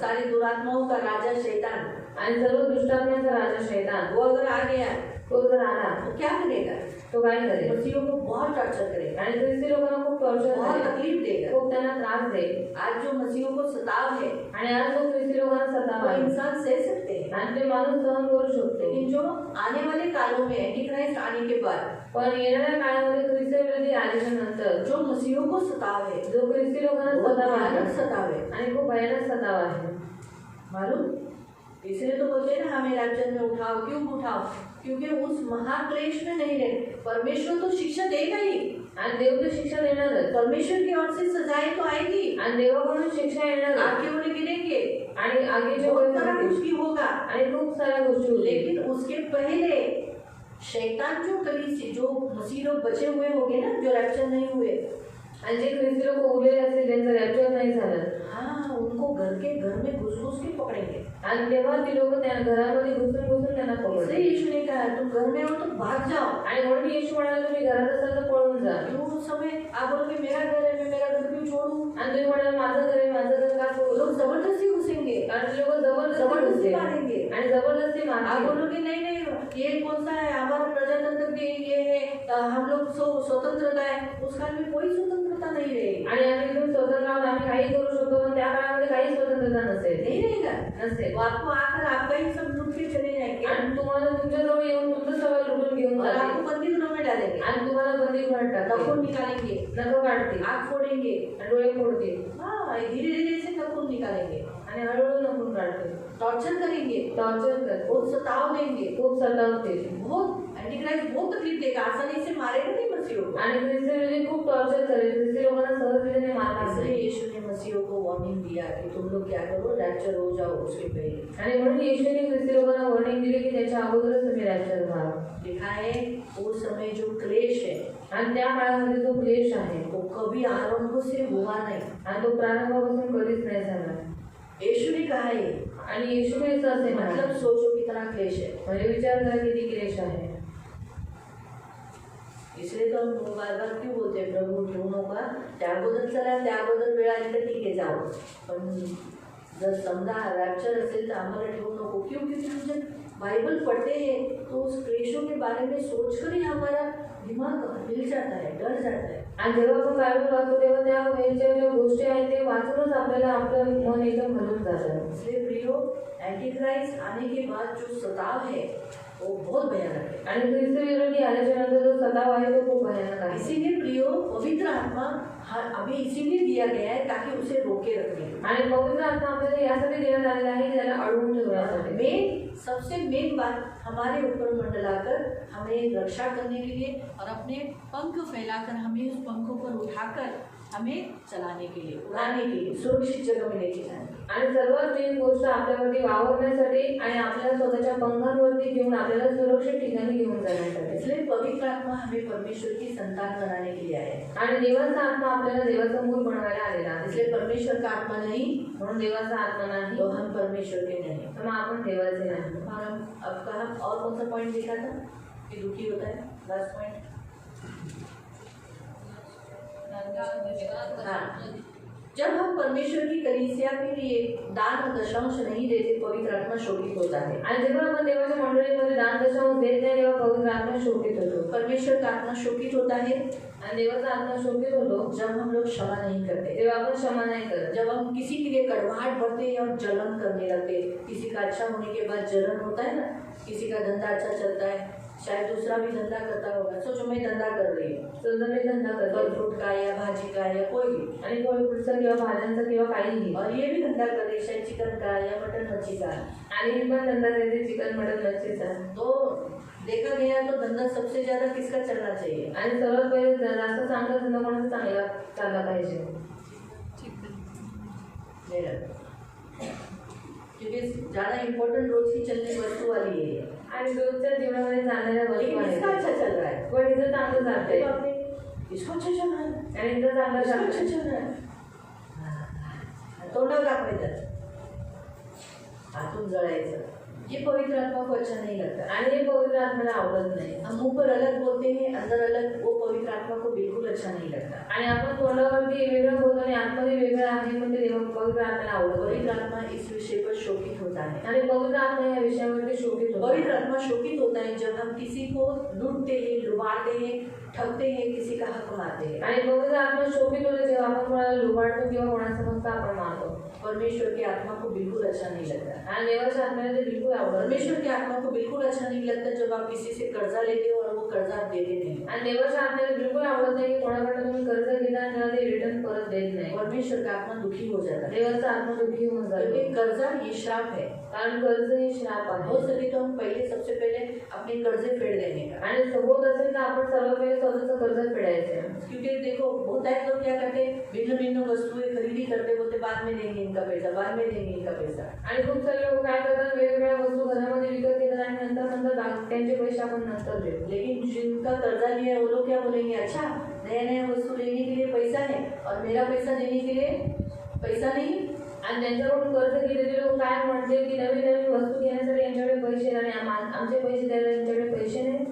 सारी दुरात्माओं का राजा शैतान, आणि सर्व दुष्टात्म्याचा राजा शैतान वो अगर आ गया तो जर आला तो क्या करेगा, तो काय करेल, मसीहों को बहुत टॉर्चर करेगा, आणि ख्रिस्ती लोकांना खूप टॉर्चर बहुत करेल, तकलीफ देगा। खूप त्यांना त्रास देईल। आज जो मसीहों को सताव है, आणि आज जो ख्रिस्ती लोकांना सताव वो आहे, इंसान सह सकते हैं, आणि ते माणूस सहन करू शकतो। लेकिन जो आने वाले कालों में एंटीक्राइस्ट आने के बाद पण येणाऱ्या काळामध्ये ख्रिस्त विरोधी आल्याच्या नंतर जो मसीहों को सताव है, जो ख्रिस्ती लोकांना बहुत सताव भयानक आहे सताव है, आणि खूप भयानक सताव आहे। मालूम, इसलिए तो बोलते हैं ना, हमें राज्य में उठाओ। क्यों उठाओ, क्योंकि उस महाक्लेश में नहीं रहे। परमेश्वर तो शिक्षा देगा ही, आणि देव तर शिक्षा देणारच, परमेश्वर की ओर से सजाएं तो आएगी, आणि देवाकडून शिक्षा येणार, आपके ओर गिरेंगे, आणि आगीचे बहुत वेळ सारा येतील, कुछ भी होगा, आणि खूप साऱ्या गोष्टी होतील। लेकिन उसके पहले शैतान जो कलीसिया, जो मसीह लोग बचे हुए होंगे ना, जो रैप्चर नहीं हुए, आणि जे ख्रिस्ती लोक उरलेले असतील ज्यांचं रॅप्चर नाही झालं, हाँ, उनको घर में घुस के पकड़ेंगे। आणि तेव्हा ती लोक त्या घरामध्ये घुसून त्यांना इसलिए पकडले। यीशु ने कहा, तुम घर में हो तो भाग जाओ। आणि म्हणून येशू म्हणाला, तुम्ही घरात असाल तर पळून जा। क्यों उस समय आप बोलोगे मेरा घर है, मैं मेरा घर क्यों छोड़ूं? आणि तुम्ही म्हणाल माझं घर आहे, माझं घर का सोडू? लोग जबरदस्ती घुसेंगे, कारण लोक जबरदस्ती जबरदस्ती घुसतील, मारेंगे, आणि जबरदस्ती आप मारते. बोलोगे नहीं नहीं ये कौन सा है, हमारा प्रजातंत्र की ये है, हम लोग स्वतंत्रता है, उस काल में कोई स्वतंत्रता नहीं रहेगी. आणि आम्ही एकदम स्वतंत्र आहोत, आम्ही काही करू शकतो, पण त्या काळामध्ये काही स्वतंत्रता नसेल. नहीं रहेगा. नसेल. वो आपको आकर आपका ही सब लूट के चले जाएंगे आणि तुम्हाला तुमच्याजवळ येऊन तुमचं सगळं लुटून घेऊन और जाते. आपको बंदीगृह में डालेंगे, आणि तुम्हाला बंदीगृहात टाकते. नखून निकालेंगे, नखं काढते, आँख फोड़ेंगे. आणि डोळे फोडते, हाँ, धीरे धीरे से नखून निकालेंगे, आणि हळूहळू नखून काढते, टॉर्चर करेंगे, टॉर्चर करते, बहुत सताव देंगे, खूप सतावते. बहुत एंटीक्राइस्ट बहुत तकलीफ देगा, आसानी से मारेगा नहीं मसीहों को. आणि ख्रिस्ती लोक खूप टॉर्चर करेल. ख्रिस्ती लोकांना सहजतेने मारणार इसलिए नाही. यीशु ने मसीहों को वार्निंग दिया कि तुम लोग क्या करो, रैप्चर हो जाओ उसके पहले. आणि म्हणून येशूने ख्रिस्ती लोकांना वॉर्निंग दिली की त्याच्या अगोदरच तुम्ही रॅप्चर व्हा. लिखा है वो समय जो क्लेश है आणि त्या काळामध्ये जो क्लेश आहे वो कभी आरंभ से हुआ नहीं. आणि तो प्रारंभापासून कधीच नाही झाला. यीशु ने कहा है, आणि येशूने असे मतलब म्हटलं, सोचो कितना क्लेश है. म्हणजे विचार करा किती क्लेश आहे. इसलिए तो हम बार बार क्यों बोलते हैं प्रभू ठेवू नका, त्या अगोदर चला, त्या अगोदर वेळ आली तर ठीक आहे जाऊ, पण जर समजा रॅप्चर असेल तर आम्हाला ठेवू नको. क्यों? क्योंकि हम जब बाइबल पढ़ते हैं तो उस क्लेशों के बारे में सोचकर ही हमारा दिमाग हिल जाता है, डर जाता है. आणि जेव्हा आपण बायबल वाचतो तेव्हा त्या वेळच्या ज्या गोष्टी आहेत ते वाचूनच आपल्याला आपलं मन एकदम हलून जातं. इसलिए प्रियो, एंटीक्राइस्ट आने के बाद जो सताव है वो बहुत भयानक है. आणि ख्रिस्त विरोधी आल्याच्या नंतर जो सताव आहे तो खूप भयानक आहे. इसीलिए प्रियो पवित्र आत्मा अभी इसीलिए दिया गया है ताकि उसे रोके रखने. आणि पवित्र आत्मा आपल्याला यासाठी देण्यात आलेला आहे की त्याला अडवून ठेवण्यासाठी. मेन सबसे मेन बात हमारे ऊपर मंडलाकर हमें रक्षा करने के लिए और अपने पंख फैलाकर हमें उस पंखों पर उठाकर हमें चलाने के लिए, उड़ाने के लिए, सुरक्षित जगह में लेके जाने. आणि सर्वात मेन गोष्ट आपल्यावरती वावरण्यासाठी आणि आपल्याला स्वतःच्या पंखांवरती घेऊन आपल्याला सुरक्षित ठिकाणी घेऊन जाण्यासाठी. इसलिए पवित्र आत्मा हमें परमेश्वर की संतान बनाने के लिए आया है. आणि देवाचा आत्मा आपल्याला देवाचा मूल बनवायला आलेला आहे. इसलिए परमेश्वर का आत्मा नहीं म्हणून देवाचा आत्मा नाही तो हम परमेश्वर के नहीं. तर मग आपण देवाचे नाही. और हम अब कहा और कौन सा पॉइंट देखा था कि दुखी होता है, लास्ट पॉइंट. हाँ, जब हम परमेश्वर की कलीसिया के लिए दान और दशांश नहीं देते पवित्र आत्मा शोकित होता है. आणि जेव्हा आपण देवाच्या मंडळीमध्ये दान दशांश देत नाही तेव्हा पवित्र आत्मा शोकित होतो. परमेश्वर का आत्मा शोकित होता है आणि देवाचा आत्मा शोकित होतो जब हम लोग क्षमा नहीं करते, तेव्हा आपण क्षमा नाही करत. जब हम किसी के लिए कड़वाहट बढ़ते हैं और जलन करने लगते. किसी का अच्छा होने के बाद जलन होता है ना, किसी का धंधा अच्छा चलता है, शायद दूसरा भी धंधा करता होगा, सोचो मैं धंधा कर रही हूँ, समजा मी धंदा फल करतो फ्रूट का या भाजी का या कोई भी, आणि फळ फ्रूटचा किंवा भाज्यांचा किंवा काहीही, और ये भी धंधा कर रही है शायद चिकन का या मटन मच्छी का, आणि मी पण धंदा करते चिकन मटन मच्छीचा. तो देखा गया तो धंधा सबसे ज्यादा किसका चलना चाहिए? आणि सर्वात पहिले जास्त चांगला धंदा कोणाचा चांगला चालला पाहिजे? मेरा, क्योंकि ज्यादा इम्पोर्टेंट रोज की चलने वस्तु वाली है ये. आणि रोजच्या जीवनामध्ये जाणाऱ्या वस्तू लेकिन इसका आहेत अच्छा चल रहा है, पण हिचं चांगलं चालतंय देखो आपने, इसको अच्छा चल रहा है, आणि हिचं चांगलं इसको अच्छा चालतंय. चल रहा है, तोंडावर दाखवायचं, आतून जळायचं. ये पवित्र आत्मा को अच्छा नहीं लगता. आणि हे पवित्र आत्म्याला आवडत नाही. हम मुंह पर अलग बोलते हैं, अंदर अलग, वो पवित्र आत्मा को बिल्कुल अच्छा नहीं लगता. आणि आपण तोंडावरती वेगळं बोलतो आणि आतमध्ये वेगळं आहे म्हणजे देवा पवित्र आत्म्याला आवडत पवित्र नाही. आत्मा इस विषय पर शोकित होता है. आणि पवित्र आत्मा या विषयावरती शोकित होतो. पवित्र आत्मा शोकित होता है जब हम किसी को लूटते हैं, लुभाते हैं, ठगते हैं, किसी का हक मारते हैं. आणि पवित्र आत्मा शोकित होतो जेव्हा आपण कोणाला लुबाडतो किंवा कोणाचा मस्त आपण मारतो. परमेश्वर की आत्मा को बिल्कुल अच्छा नहीं लगता. आणि देवाच्या आत्म्याला ते बिलकुल आवडत नाही. परमेश्वर की आत्मा को बिल्कुल अच्छा नहीं लगता जब आप किसी से कर्जा लेते हो और वो कर्जा आप देते नहीं. आणि देवाच्या आत्म्याला बिलकुल आवडत नाही की कोणाकडे तुम्ही कर्ज घेता आणि त्याला ते रिटर्न परत देत नाही. परमेश्वर का आत्मा दुखी हो जाता है देवाचा आत्मा दुःखी होऊन क्योंकि जातो. कर्जा ये श्राप है. कारण कर्ज ही श्राप हो आहे. सके तो हम पहले सबसे पहले अपने कर्जे फेड देने का. आणि होत असेल तर आपण सर्व पहिले स्वतःचं कर्ज फेडायचं. क्योंकि देखो होता है लोग क्या करते हैं, भिन्न भिन्न वस्तुएं खरीदी करते, बोलते बाद में देंगे इनका पैसा, बाद में देंगे इनका पैसा. आणि खूप सारे लोक काय करतात वेगवेगळ्या वस्तू घरामध्ये विकत घेतात आणि नंतर त्यांचे पैसे आपण नंतर देतो. लेकिन जिनका कर्जा लिया है वो लोग क्या बोलेंगे, अच्छा नया नया वस्तु लेने के लिए पैसा है और मेरा पैसा देने के लिए पैसा नहीं. आणि त्यांच्याकडून कर्ज घेतलेले लोक काय म्हणते की नवीन नवीन वस्तू घेण्यासाठी यांच्याकडे पैसे आणि आमचे पैसे द्यायला यांच्याकडे पैसे नाही.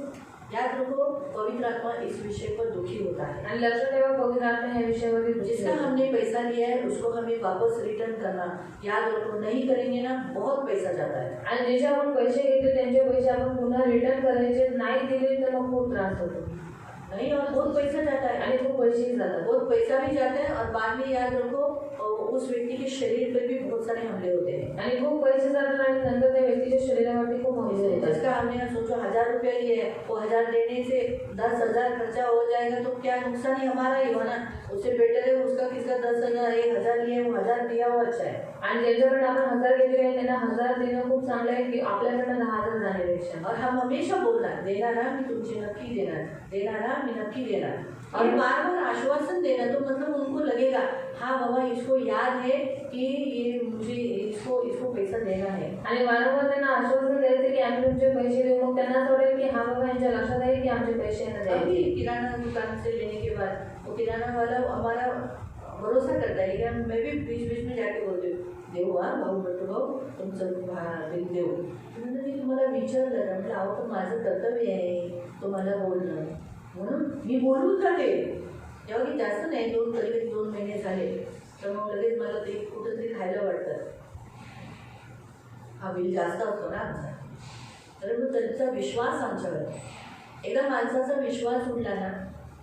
याद रखो पवित्र आत्मा इस विषय पर दुखी होता है। आणि लक्षात ठेवा पवित्र आत्मा ह्या विषयावरती दुखी जिसका होते. हमने पैसा लिया है उसको हमें वापस रिटर्न करना, याद रखो नहीं करेंगे ना बहुत पैसा जाता है। आणि ज्याचे आपण पैसे घेतले त्यांचे पैसे आपण पुन्हा रिटर्न करायचे नाही दिले तर मग खूप त्रास होतो. नहीं और बहुत पैसा जाता है आणि खूप पैसेही जातात. बहुत पैसा भी जाता है और बाद में याद रखो उस व्यक्ति के शरीर पर भी बहुत सारे हमले होते हैं। आणि खूप पैसे जातात आणि नंतर त्या व्यक्तीच्या शरीरावरती खूप हमले होतात. जिसका हमने सोचो 1000 रुपया लिए है, वो 1000 देने से 10,000 खर्चा हो जाएगा तो क्या नुकसान ही हमारा ही होना। उससे बेटर है उसका किसका 10,000 1,000 लिए वो 1000 दिया वो अच्छा है। आणि ज्यांच्याकडे आपण 1000 घेतले आहे त्यांना 1000 देणं खूप चांगलं आहे की आपल्याकडे 10,000 जाण्यापेक्षा. और हम हमेशा बोलना देना ना मी तुमचे नक्की देना, देना ना मी नक्की देना, और बार बार आश्वासन देना। तो मतलब उनको लगेगा हाँ बाबा इसको याद है कि ये मुझे इसको पैसा देना है। आणि वारंवार त्यांना आश्वासन द्यायचे की आम्ही तुमचे पैसे देऊ. मग त्यांना असं वाटेल की हा बाबा यांच्या लक्षात आहे की आमचे पैसे यांना अभी द्यायचे. किराना दुकान से लेने के बाद वो किराना वाला हमारा भरोसा करता है कि मैं भी बीच बीच में जाके बोलते हूँ देऊ हा भाऊ भट्टू भाऊ तुमचं बिल देऊ. म्हणजे मी तुम्हाला विचारलं ना म्हटलं अहो पण माझं कर्तव्य आहे तुम्हाला बोलणं म्हणून मी बोलून जाते. जेव्हा की जास्त नाही कधी 2 महिने झाले तर मग लगेच मला ते कुठंतरी खायला वाटतं. हा बिल जास्त असतो ना आमचा, तर मग त्यांचा विश्वास आमच्यावर. एकदा माणसाचा विश्वास उडला ना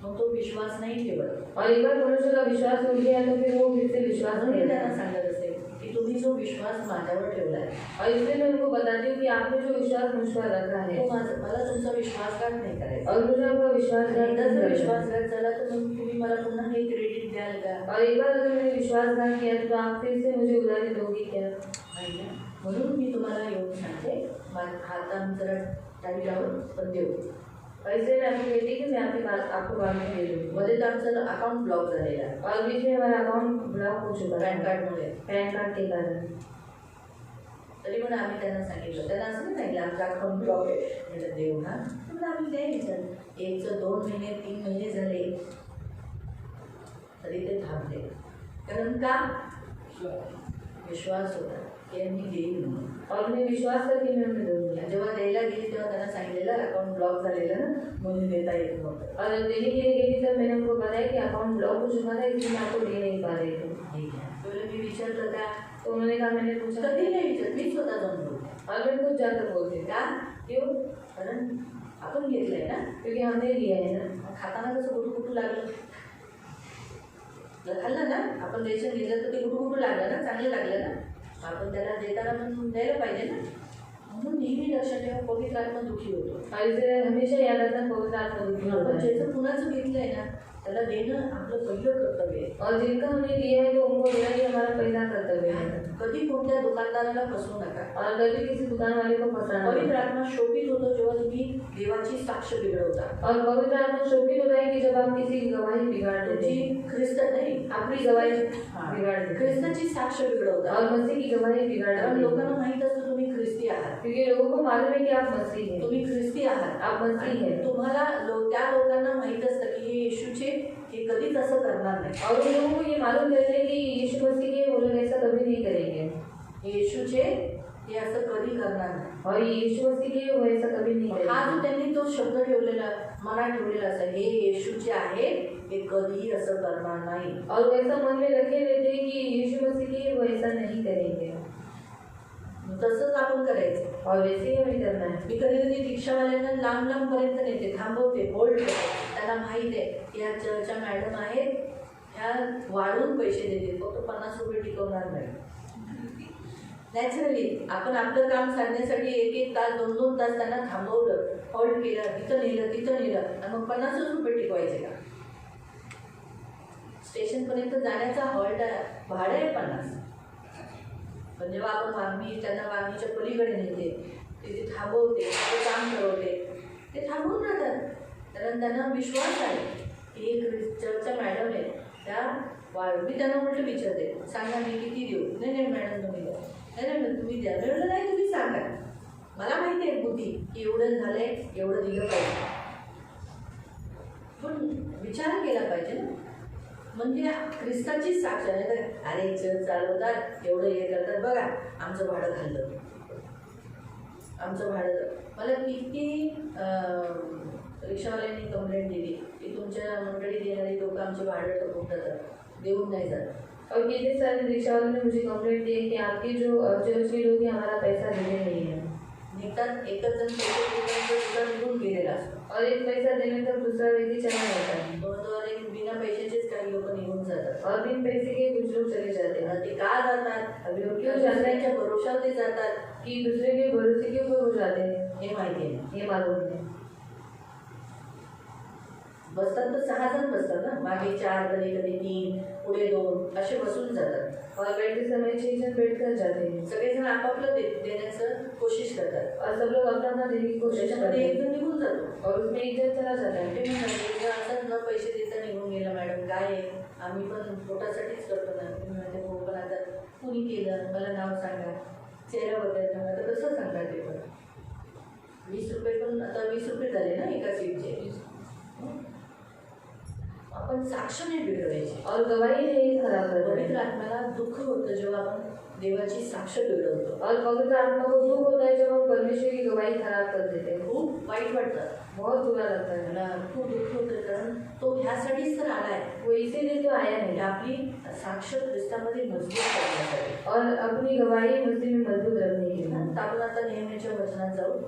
मग तो विश्वास नाही ठेवत. और एक बार मनुष्य का विश्वास उठ गया तो फिर वो फिर से विश्वास म्हणून नहीं मी त्यांना करता. सांगत असेल की तुम्ही जो विश्वास माझ्यावर ठेवला आहे और इसलिए मैं उनको बताती हूँ कि आपने जो विश्वास मुझ पर रखा है तो मला तुमचा विश्वासघात नाही करायचा. और मुझे आपका विश्वासघात एकदा नहीं जर करना है. विश्वासघात झाला तर मग तुम्ही मला पुन्हा हे क्रेडिट द्याल का? और एक बार अगर मैंने विश्वासघात किया तो आप फिर से मुझे उधारी दोगी क्या? नाही ना. म्हणून मी तुम्हाला येऊन सांगते माझा खाता जरा टाईट लावून पण देऊ. ऐसे मैं आपको कहती कि मैं आपको बाद में दे दूँगी. मध्ये तर आमचं अकाउंट ब्लॉक झालेला आहे और बीच में हमारा अकाउंट ब्लॉक हो चुका पॅन है कार्डमुळे. पैन कार्ड के कारण. तरी पण आम्ही त्यांना सांगितलं, त्यांना असं नाही सांगितलं आमचा अकाउंट ब्लॉक आहे म्हणजे देऊ हा. तर आम्ही द्यायचं. 2 महिने 3 महिने झाले तरी ते थांबले. कारण का विश्वास होता की मी देईन म्हणून. और मैंने विश्वास करके मैं उन्हें दूँगी. जेव्हा द्यायला गेली तेव्हा त्यांना सांगितलेलं अकाउंट ब्लॉक झालेलं ना म्हणून देता येत नव्हतं. और देने के लिए गई तब मैंने उनको बताया कि अकाउंट ब्लॉक हो चुका था इसलिए मैं आपको दे नहीं पा रही थी. ठीक आहे. तुला मी विचारलं का? तो उन्होंने कहा मैंने पूछा कधी नाही विचार मी स्वतः जाऊन बोलते. और मैं खुद जाकर बोलती हूँ. का? क्यों? कारण आपण घेतलंय ना. क्योंकि हमने लिया है ना. मग खाताना कसं कुठू लागलं. जर खाल्लं ना आपण रेशन घेतलं तर ते कुठू लागलं ना, चांगलं लागलं ना. आपण त्याला देताना पण द्यायला पाहिजे ना. म्हणून नेहमी लक्षात ठेवा पवित्र आत्मा दुखी होतो. और इसलिए हमेशा याद रखना पवित्र आत्मा दुखी होता आपण है. ज्याचं कुणाचं घेतलंय ना त्याला देणं आपलं पहिलं कर्तव्य आहे. और जिनका हमने लिया है तो उनको देना ही हमारा पहला कर्तव्य है. कधी कोणत्या दुकानदाराला फसवू नका. और कभी किसी दुकान वाले को फंसाना पवित्र नहीं. आत्मा शोभित होतो जेव्हा तुम्ही देवाची साक्ष बिघडवता. और पवित्र आत्मा शोभित होता है कि जब आप किसी की गवाही बिगाड़ देते तुमची हैं. ख्रिस्त नाही आपली गवाही हा. बिगाड़ देते हैं. ख्रिस्ताची साक्ष बिघडवता. और मसीह की गवाही बिगाड़ कारण देते लोकांना हैं. माहित असतं तुम्ही ख्रिस्ती आहात. क्योंकि लोगों को मालूम है कि आप मसीह हैं. तुम्ही ख्रिस्ती आहात. आप मसीह हैं. तुम्हाला त्या लोकांना माहित असतं की हे येशूचे हे कधीच असं करणार नाही. और उन लोगों को ये मालूम रहता है कि यीशु मसीह के वो लोग ऐसा कभी नहीं करेंगे. येशूचे हे असं कधी करणार नाही. और यीशु मसीह के वो ऐसा कभी नहीं हा जो करेंगे. त्यांनी तो शब्द ठेवलेला मनात ठेवलेला असं हे येशूचे आहे हे कधीही असं करणार नाही. और वैसा मन में रखे रहते हैं कि यीशु मसीह के वो ऐसा नहीं करेंगे. तसंच आपण करायचं. और वैसे ही हमें करना है. मी कधी कधी रिक्षावाल्यांना लांब लांबपर्यंत नेते, थांबवते, होल्ड करते. त्यांना माहीत आहे या चर्चच्या मॅडम आहेत ह्या वाढून पैसे देते, फक्त 50 रुपये टिकवणार नाही. नॅचरली आपण आपलं काम साधण्यासाठी 1-1 तास 2-2 तास त्यांना थांबवलं, होल्ड केलं, तिथं नेलं आणि मग 50 रुपये टिकवायचे का? स्टेशनपर्यंत जाण्याचा हॉल्ट भाडं आहे 50. पण जेव्हा आपण त्यांना वागणीच्या पलीकडे नेते, तिथे थांबवते, ते काम ठरवते, ते थांबवून राहतात. कारण त्यांना विश्वास आहे की एक चर्चच्या मॅडम आहे त्या मी त्यांना म्हटलं विचारते सांगा मी किती देऊ. नाही मॅडम तुम्ही द्या. नाही तुम्ही द्या. मी म्हटलं नाही तुम्ही सांगा. मला माहिती आहे बुद्धी की एवढं झालंय एवढं दिलं पाहिजे. पण विचार केला पाहिजे ना. म्हणजे ख्रिस्ताची साक्ष आहे तर अरे चर्च चालवतात एवढं हे करतात बघा आमचं भाडं खाल्लं. आमचं भाडं मला किती रिक्षावाल्यांनी कंप्लेंट दिली की तुमच्या मंडळीत येणारी लोक आमचे भाडं ठोकून जातात, देऊन नहीं जात। और कितने सारे रिक्शा वालों ने मुझे कंप्लेंट दी है कि आपके जो चर्च के लोग हैं हमारा पैसा देते नहीं है। निघतात एकच जण पैसे देऊन दुसरा निघून गेलेला असतो, और एक पैसा देने तक दूसरा व्यक्ति चला जाता है, दोन बिना पैशाचेच काही लोक निघून जातात। और बिन पैसे के कुछ लोग चले जाते हैं। ते का जातात, अभी वो क्यों जाते हैं? दुसऱ्यांच्या भरोशावर ते जातात कि दूसरे के भरोसे के ऊपर हो जाते हैं, हे माहिती आहे। ये मालूम है। बसतात तर 6 जण बसतात ना, मागे 4 कधी कधी 3 पुढे 2 असे बसून जातात। और बैठते समय 6 जन बैठ कर जाते हैं, सगळेजण आपापलं देण्याचं कोशिश करतात और सब लोग अपना अपना देने की कोशिश करते त्याच्यामध्ये एक हैं, जण निघून जातो। और उसमें एक जन चला जाता है। ते म्हणतात असं न पैसे देता निघून गेला मॅडम, काय आहे, आम्ही पण पोटासाठीच करतो ना। तुम्ही म्हणते हो, पण आता कुणी केलं, मला नाव सांगा, चेहरा वगैरे सांगा, तर कसं सांगणार ते पण? 20 रुपये पण आता 20 रुपये झाले ना एका सीटचे। आपण साक्ष नाही बिघडवायची। और गवाही नहीं खराब करते पवित्र हैं। आत्म्याला दुःख होतं जेव्हा आपण देवाची साक्ष बिघडवतो, और पवित्र आत्मा को दुख होता है जब हम परमेश्वर की गवाही खराब कर देते हैं। खूप वाईट वाटतं, बहुत बुरा लगता है। मला खूप दुःख होतं, कारण तो ह्यासाठीच तर आलाय वो इसीलिए तो आया की है, आपली साक्ष ख्रिस्तामध्ये मजबूत करण्यासाठी। और अपनी गवाही मसीह में मजबूत रखने के लिए। आपण आता नेहमीच्या वचनात जाऊ।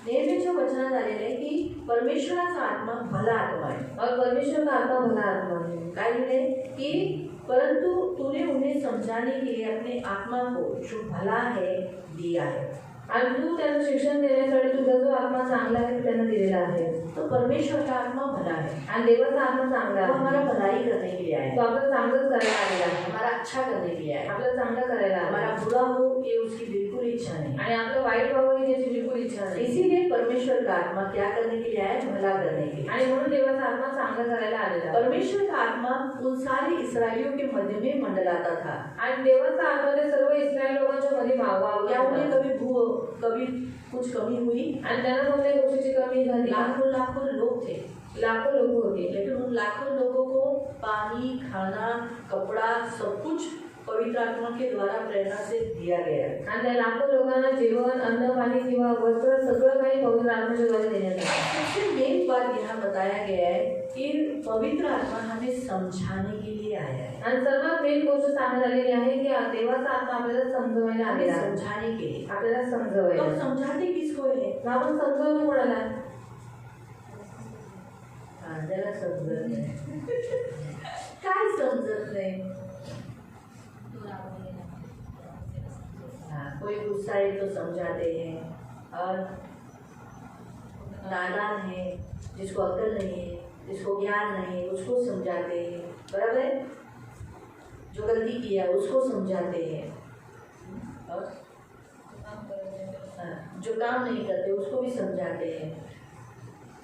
नेहमीच्या वचनात आलेलं आहे की परमेश्वराचा आत्मा भला आत्मा आहे। और परमेश्वर का आत्मा भला आत्मा है। काय लिहिलंय की परंतु तूने उन्हें समझाने के लिए अपने आत्मा को जो भला है दिया है। आणि तू त्यांना शिक्षण देण्यासाठी तुझा जो आत्मा चांगला आहे तो त्यांना दिलेला आहे। तो परमेश्वर का आत्मा भला है, आणि देवाचा आत्मा चांगला वो आहे, हमारा भलाई करने के लिए आया तो है, आपलं चांगलंच करायला आलेला आहे, हमारा अच्छा करने के लिए आया है। आपलं चांगलं करायला हमारा आलेला बुरा हो ये उसकी बिल्कुल इच्छा नहीं। आणि आपलं वाईट व्हावं ही त्याची बिलकुल इच्छा नाही। इसीलिए परमेश्वर का आत्मा क्या करने के लिए आया है, भला करने के लिए। आणि म्हणून देवाचा आत्मा चांगलं करायला आलेला आहे। परमेश्वर का आत्मा उन सारे इसराइलियों के मध्य में मंडलाता था। आणि देवाचा आत्मा ते सर्व इस्रायल लोकांच्या मध्ये क्या उन्हें वावरत कभी कुछ कमी हुई? आणि त्यांना कोणत्या गोष्टीची कमी झाली? लाखों लाखों लोग थे, लाखों लोक होते, लेकिन उन लाखों लोगों को पानी, खाना, कपड़ा सब कुछ पवित्र आत्मा के द्वारा प्रेरणा से दिया गया। आणि त्या लाखो लोकांना जेवण, अन्न, पाणी किंवा वस्त्र सगळं काही पवित्र आत्म्याच्या द्वारे देण्यात आलं। सबसे मेन बात यहाँ बताया गया है कि पवित्र आत्मा हमें समझाने के लिए आया है। आणि सर्वात मेन गोष्ट सांगण्यात आलेली आहे की देवाचा आत्मा आपल्याला समजवायला हमें आलेला आहे, समझाने के लिए। आपल्याला समजवायला। तो समझाते किसको है? मग आपण समजवलं कोणाला? त्याला समजत नाही। काय समजत नाही? कोई गुस्सा है तो समझाते हैं, और नादान है जिसको अक्ल नहीं है, जिसको ज्ञान नहीं है, उसको समझाते हैं, बराबर है। जो गलती किया उसको समझाते हैं, और जो काम नहीं करते उसको भी समझाते हैं,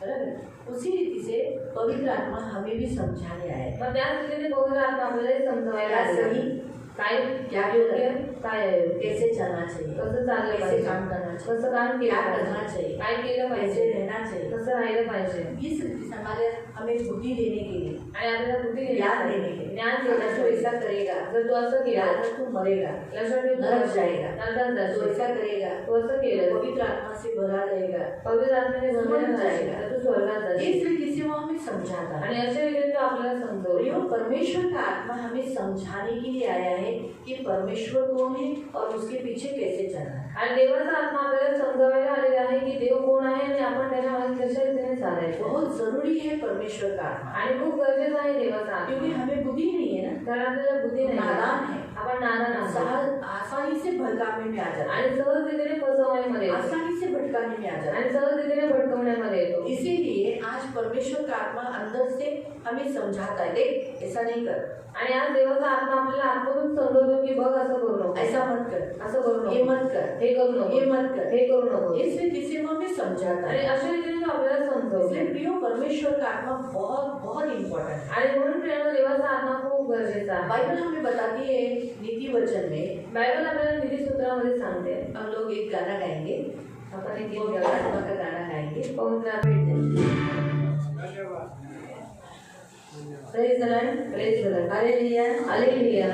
बराबर। उसी रीति से पवित्र आत्मा हमें भी समझाने आया है। मग त्याच रीतीने पवित्र आत्मा आपल्याला समजवायला क्या आलेला आहे। सही, काय क्या योग्य, काय अयोग्य, कैसे चलना चाहिए, कसं चाललं कैसे पाहिजे, काम करना चाहिए, कसं काम क्या केलं करना पाहिजे, चाहिए, काय केलं कैसे पाहिजे, रहना चाहिए। कसं राहिलं पाहिजे। इस रीति से हमारे हमें बुद्धि देने के लिए, आणि आपल्याला बुद्धी ज्ञान देने के लिए, ज्ञान अगर तू देण्यासाठी ऐसा करेगा, जर तू असं केलं अगर तू मरेगा, लक्षात ठेव, नरक जाएगा, नरकात तू जाशील। ऐसा करेगा, तू असं केलं पवित्र आत्मा से भरा रहेगा, पवित्र आत्म्याने भरलेला स्वर्गात जाशील, जाएगा। तर तू स्वर्गात जाशील। इस रीति से वो हमें समझाता है। आणि अशा रीतीने तो आपल्याला समजवतो। और परमेश्वर का आत्मा हमें समझाने के लिए आया है कि परमेश्वर कौन है और उसके पीछे कैसे चलना है। आणि देवाचा आत्मा आपल्याला समजावायला आलेला आहे की देव कोण आहे आणि आपण त्याच्यामध्ये कशा रीतीने चालायचं। बहुत जरूरी है परमेश्वर का आत्मा, आणि खूप गरजेचं आहे देवाचा आत्मा, क्योंकि हमें बुद्धि नहीं है ना, कारण आपल्याला बुद्धी नाही, नादान है, आपण नादान आहोत आसानी से भड़काने में आ जाता है, आणि सहज रीतीने फसवण्यामध्ये येतो, आसानी से भटकाने में आ जाता है। आणि सहज रीतीने भटकवण्यामध्ये येतो। इसीलिए आज परमेश्वर का आत्मा अंदर से हमें समझाता है, देख ऐसा नहीं कर, आणि आज देवाचा आत्मा आपल्याला आत्मून समजवतो की बघ असं करू नको, ऐसा मत कर, असं करू ये नको, मत कर, हे करू नको, ये मत कर, हे करू नको। इस रीति से वो हमें समझाता आणि है। अशा रीतीने तो आपल्याला समजवतो। इसलिए प्रियो परमेश्वर का आत्मा बहुत बहुत इम्पोर्टेंट है। आणि म्हणून प्रेरणा देवाचा आत्मा खूप गरजेचा आहे। बाइबल हमें बताती है नीति वचन में, बायबल आपल्याला नीती सूत्रामध्ये सांगते। हम लोग एक गाना गाएंगे, आपण एक गीत पवित्र गाऊया। आत्मा का गाना गाएंगे। पवित्र आत्मा praise the Lord, praise the Lord, hallelujah. Hallelujah.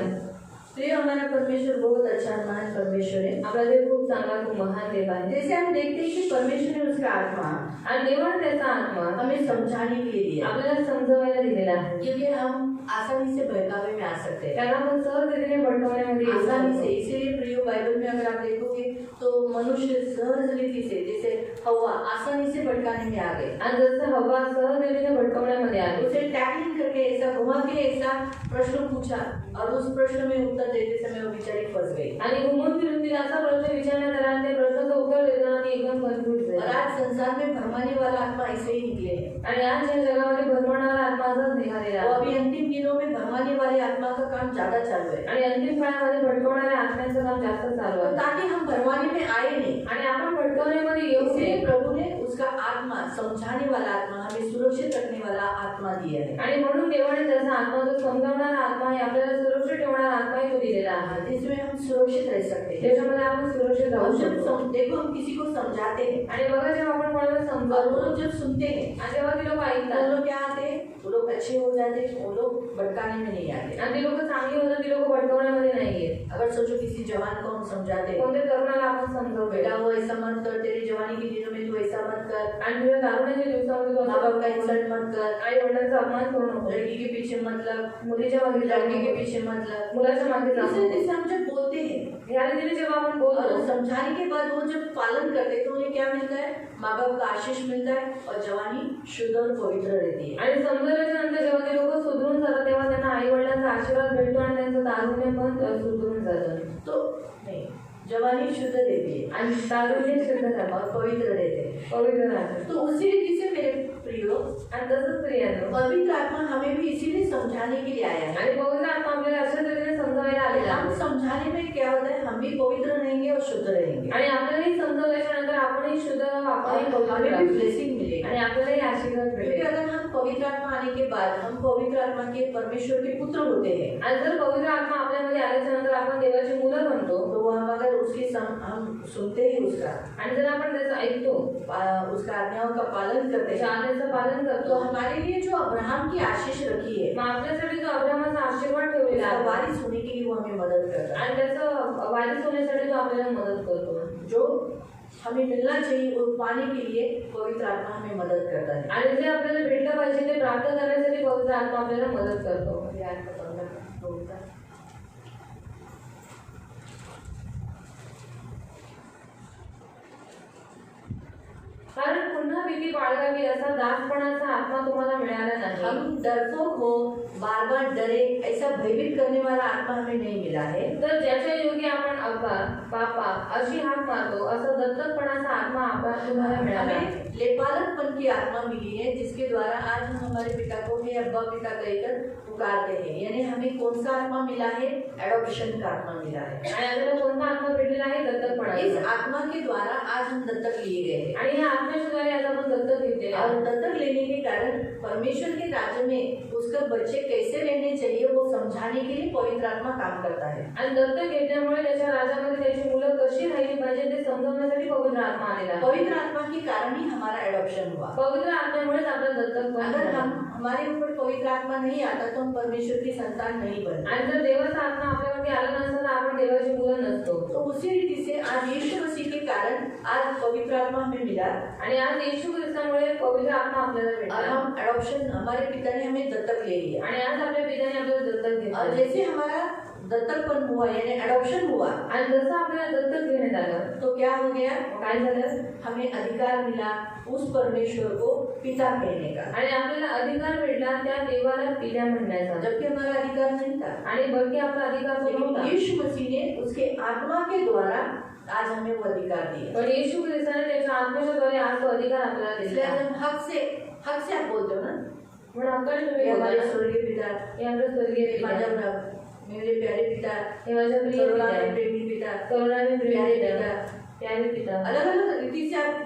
तो ये हमारा परमेश्वर बहुत अच्छा महान परमेश्वर है। आपला देव खूप चांगला, खूप महान देव आहे. जैसे हम देखते हैं कि परमेश्वर ने उसका आत्मा आणि देवाने त्याचा आत्मा हमें समझाने के लिए दिया, आपल्याला समजवायला दिलेला आहे. क्योंकि हम आसानी से बहकावे में आ सकते हैं, कारण आपण सहजरीतीने भटकवण्यामध्ये येऊ आसानी शकतो. से। इसीलिए प्रियो बाइबल में अगर आप देखोगे तो मनुष्य सहज रीति से, जैसे हवा आसानी से भटकाने में आ गई, आणि जसं हवा सहजरीतीने भटकवण्यामध्ये आली, उसे टैकलिंग करके ऐसा घुमा के ऐसा प्रश्न पूछा और उस प्रश्न में उत्तर देते समय वो बेचारी फंस गई। आणि घुमून फिरून तिला असा प्रश्न विचारण्यात आला आणि त्या प्रश्नाचं उत्तर देताना ती एकदम कन्फ्यूज और झाली. आज संसार में भरमाने वाला आत्मा ऐसे ही निकले हैं। आणि आज या जगामध्ये भरमणारा आत्मा असाच निघालेला वो आहे. अभी अंतिम दिनों में भरमाने वाले आत्मा का काम ज्यादा चालू है, आणि अंतिम काळामध्ये भटकवणाऱ्या आत्म्यांचं काम जास्त चालू तो आहे. ताकि हम भरमाने में आए नहीं, आणि आपण भटकवण्यामध्ये येऊ इसलिए नये. प्रभु ने उसका आत्मा, समझाने वाला आत्मा, हमें सुरक्षित रखने वाला आत्मा दिया है, आणि म्हणून देवाने त्याचा आत्मा, जो समजावणारा आत्मा आहे, आपल्याला सुरक्षित ठेवणारा आत्मा आहे, तो दिलेला आहे. जिसमें हम सुरक्षित रह सकते हैं। त्याच्यामध्ये आपण सुरक्षित राहू हम जब शकतो. देखो हम किसी को समझाते हैं आणि बघा, जेव्हा आपण कोणाला और वो समजावतो लोग जब सुनते हैं आणि जेव्हा ती लोक तो वो ऐकतात लोग क्या आते हैं, वो लोग अच्छे हो जाते हैं, वो लोग भटकाने में नहीं आते। आणि ती लोक चांगली होतात, ती लोक भटकवण्यामध्ये नाहीये. अगर सोचो किसी जवान को हम समझाते हैं, कोणत्या तरुणाला आपण समजावतो, बेटा वो ऐसा मत कर, तेरी जवानी के दिनों में तू ऐसा मत कर, आणि तुझ्या तारुण्याच्या दिवसामध्ये तू माँ बाप का असं इंसल्ट मत कर, आई वडिलांचा अपमान करू नको, लड़की के पीछे मत लग, मुलीच्या मागे जाऊ लड़के के नको, पीछे मत लग। मुलाच्या मागे जाऊ जैसे नको. जैसे हम जब बोलते हैं या रीतीने जेव्हा आपण और बोलतो समझाने के बाद वो जब पालन करते हैं तो उन्हें क्या मिलता है, माँ बाप का आशीष मिलता है और जवानी शुद्ध और पवित्र रहती है। आणि समजल्याच्या नंतर जेव्हा ते लोक सुधरून जातात, तेव्हा त्यांना आई वडिलांचा आशीर्वाद भेटतो आणि त्यांचं तारुण्य पण सुधरून जातं. तो नहीं, जवानी शुद्ध रहती है आणि तारुण्य शुद्ध राहतं, और पवित्र रहते हैं। पवित्र राहतं. तो उसी रीति से मेरे प्रियो, आणि तसंच स्त्रियांनो, पवित्र आत्मा हमें भी इसीलिए समझाने के लिए आया है। आणि पवित्र आत्मा आपल्याला अशा तऱ्हेने समजावायला आलेला हम आहे. समझाने में क्या होता है, हम भी पवित्र रहेंगे और शुद्ध रहेंगे, आणि आपल्यालाही समजवल्याच्या नंतर आपणही शुद्ध राहू, आपणही और पवित्र हमें भी राहू. ब्लेसिंग मिलेगी। आणि आपल्यालाही आशीर्वाद क्योंकि भेटेल. अगर हम पवित्र आत्मा आने के बाद हम पवित्र आत्मा के परमेश्वर के पुत्र होते हैं, आणि जर पवित्र आत्मा आपल्यामध्ये आल्याच्या नंतर आपण देवाची मुलं बनतो, तो वो हम अगर हम सुनते ही उसका, आणि जर आपण त्याचं ऐकतो, उसका आज्ञाओं का पालन करते त्याच्या हैं, आज्ञेचं पालन तो करतो, हमारे लिए जो अब्राहम की आशीष रखी है, मग आपल्यासाठी जो अब्राहमाचा आशीर्वाद ठेवलेला उसका आहे वारिस होने के लिए वो हमें मदद करता है। आणि त्याचं वारिस होण्यासाठी तो आपल्याला मदत करतो. जो हमें मिलना चाहिए वो पाने के लिए पवित्र आत्मा हमें मदद करता है। आणि जे आपल्याला भेटलं पाहिजे ते प्राप्त करण्यासाठी पवित्र आत्मा आपल्याला मदत करतो. कारण पुन्हा भीती बाळगावी असा दासपणाचा आत्मा तुम्हाला मिळाला नाही. हम डरपोक हो, बार बार डरे, ऐसा भयभीत करने वाला आत्मा हमें नहीं मिला है। तर ज्याच्या योगी आपण अब्बा बापा अशी हाक मारतो, असा दत्तकपणाचा आत्मा आपल्याला तुम्हाला मिळाला आहे. हमें लेपालकपन की आत्मा मिली है, जिसके द्वारा आज हम हमारे पिता को हे अब्बा पिता कहकर पुकारते हैं। यानी हमें कौन सा आत्मा मिला है, एडॉप्शन का आत्मा मिला है। आणि आपल्याला कोणता आत्मा भेटलेला आहे, इस दत्तकपणाचा. आत्मा के द्वारा आज हम दत्तक लिए गए हैं, आणि या आत्म्याच्या द्वारे आज आपण दत्तक घेतलेले और आहे. दत्तक लेने के कारण परमेश्वर के राज्य में उसका बच्चे कैसे रहने चाहिए वो समझाने के लिए पवित्र आत्मा काम करता है। आणि दत्तक घेतल्यामुळे त्याच्या राज्यामध्ये त्याची मुलं कशी राहिली पाहिजे ते समजवण्यासाठी पवित्र आत्मा आलेला आहे. पवित्र आत्मा के कारण ही हमारा एडॉप्शन हुआ। पवित्र आत्म्यामुळेच आपलं दत्तक पण अगर झालं. हमारे ऊपर पवित्र आत्मा नहीं आता तो हम परमेश्वर की संतान नहीं बनते। आणि जर देवाचा आत्मा आपल्यावरती आला नसता तर आपण देवाची मुलं नसतो. तो उसी रीति से आज यीशु मसीह के कारण आज पवित्र आत्मा हमें मिला आणि आज येशू ख्रिस्तामुळे पवित्र आत्मा आपल्याला और भेटला. हम एडॉप्शन, हमारे पिता ने हमें दत्तक ले लिया। आणि आज आपल्या पित्याने आपल्याला दत्तक और घेतलं. जैसे हमारा दत्तकपन हुआ यानी एडॉप्शन हुआ, आणि जसं आपल्याला दत्तक घेण्यात आलं, तो क्या हो गया, काय झालं, हमें अधिकार मिला उस परमेश्वर को पिता कहने का, आणि आपल्याला अधिकार भेटला त्या देवाला पिता म्हणण्याचा. जबकि हमारा अधिकार नहीं था। आणि बल्कि आपला अधिकार तो लेकिन नव्हता, यीशु मसीह ने उसके आत्मा के द्वारा आज हमें वो अधिकार दिया। पण येशू ख्रिस्ताने त्याच्या आत्म्याच्या द्वारे आज तो अधिकार आपल्याला इसलिए दिला. आज हम हक से आप बोलते हो ना, म्हणून हक्काने तुम्ही हे हमारे बोला, स्वर्गीय पिता, हे आमचे स्वर्गीय हे पिता, माझ्या मेरे प्यारे पिता, हे माझ्या प्रिय करुणामय पिता, प्रेमी पिता, करुणामय प्रिय प्यारे पिता, पिता। प्यारे पिता. अलग अलग रीति से आप,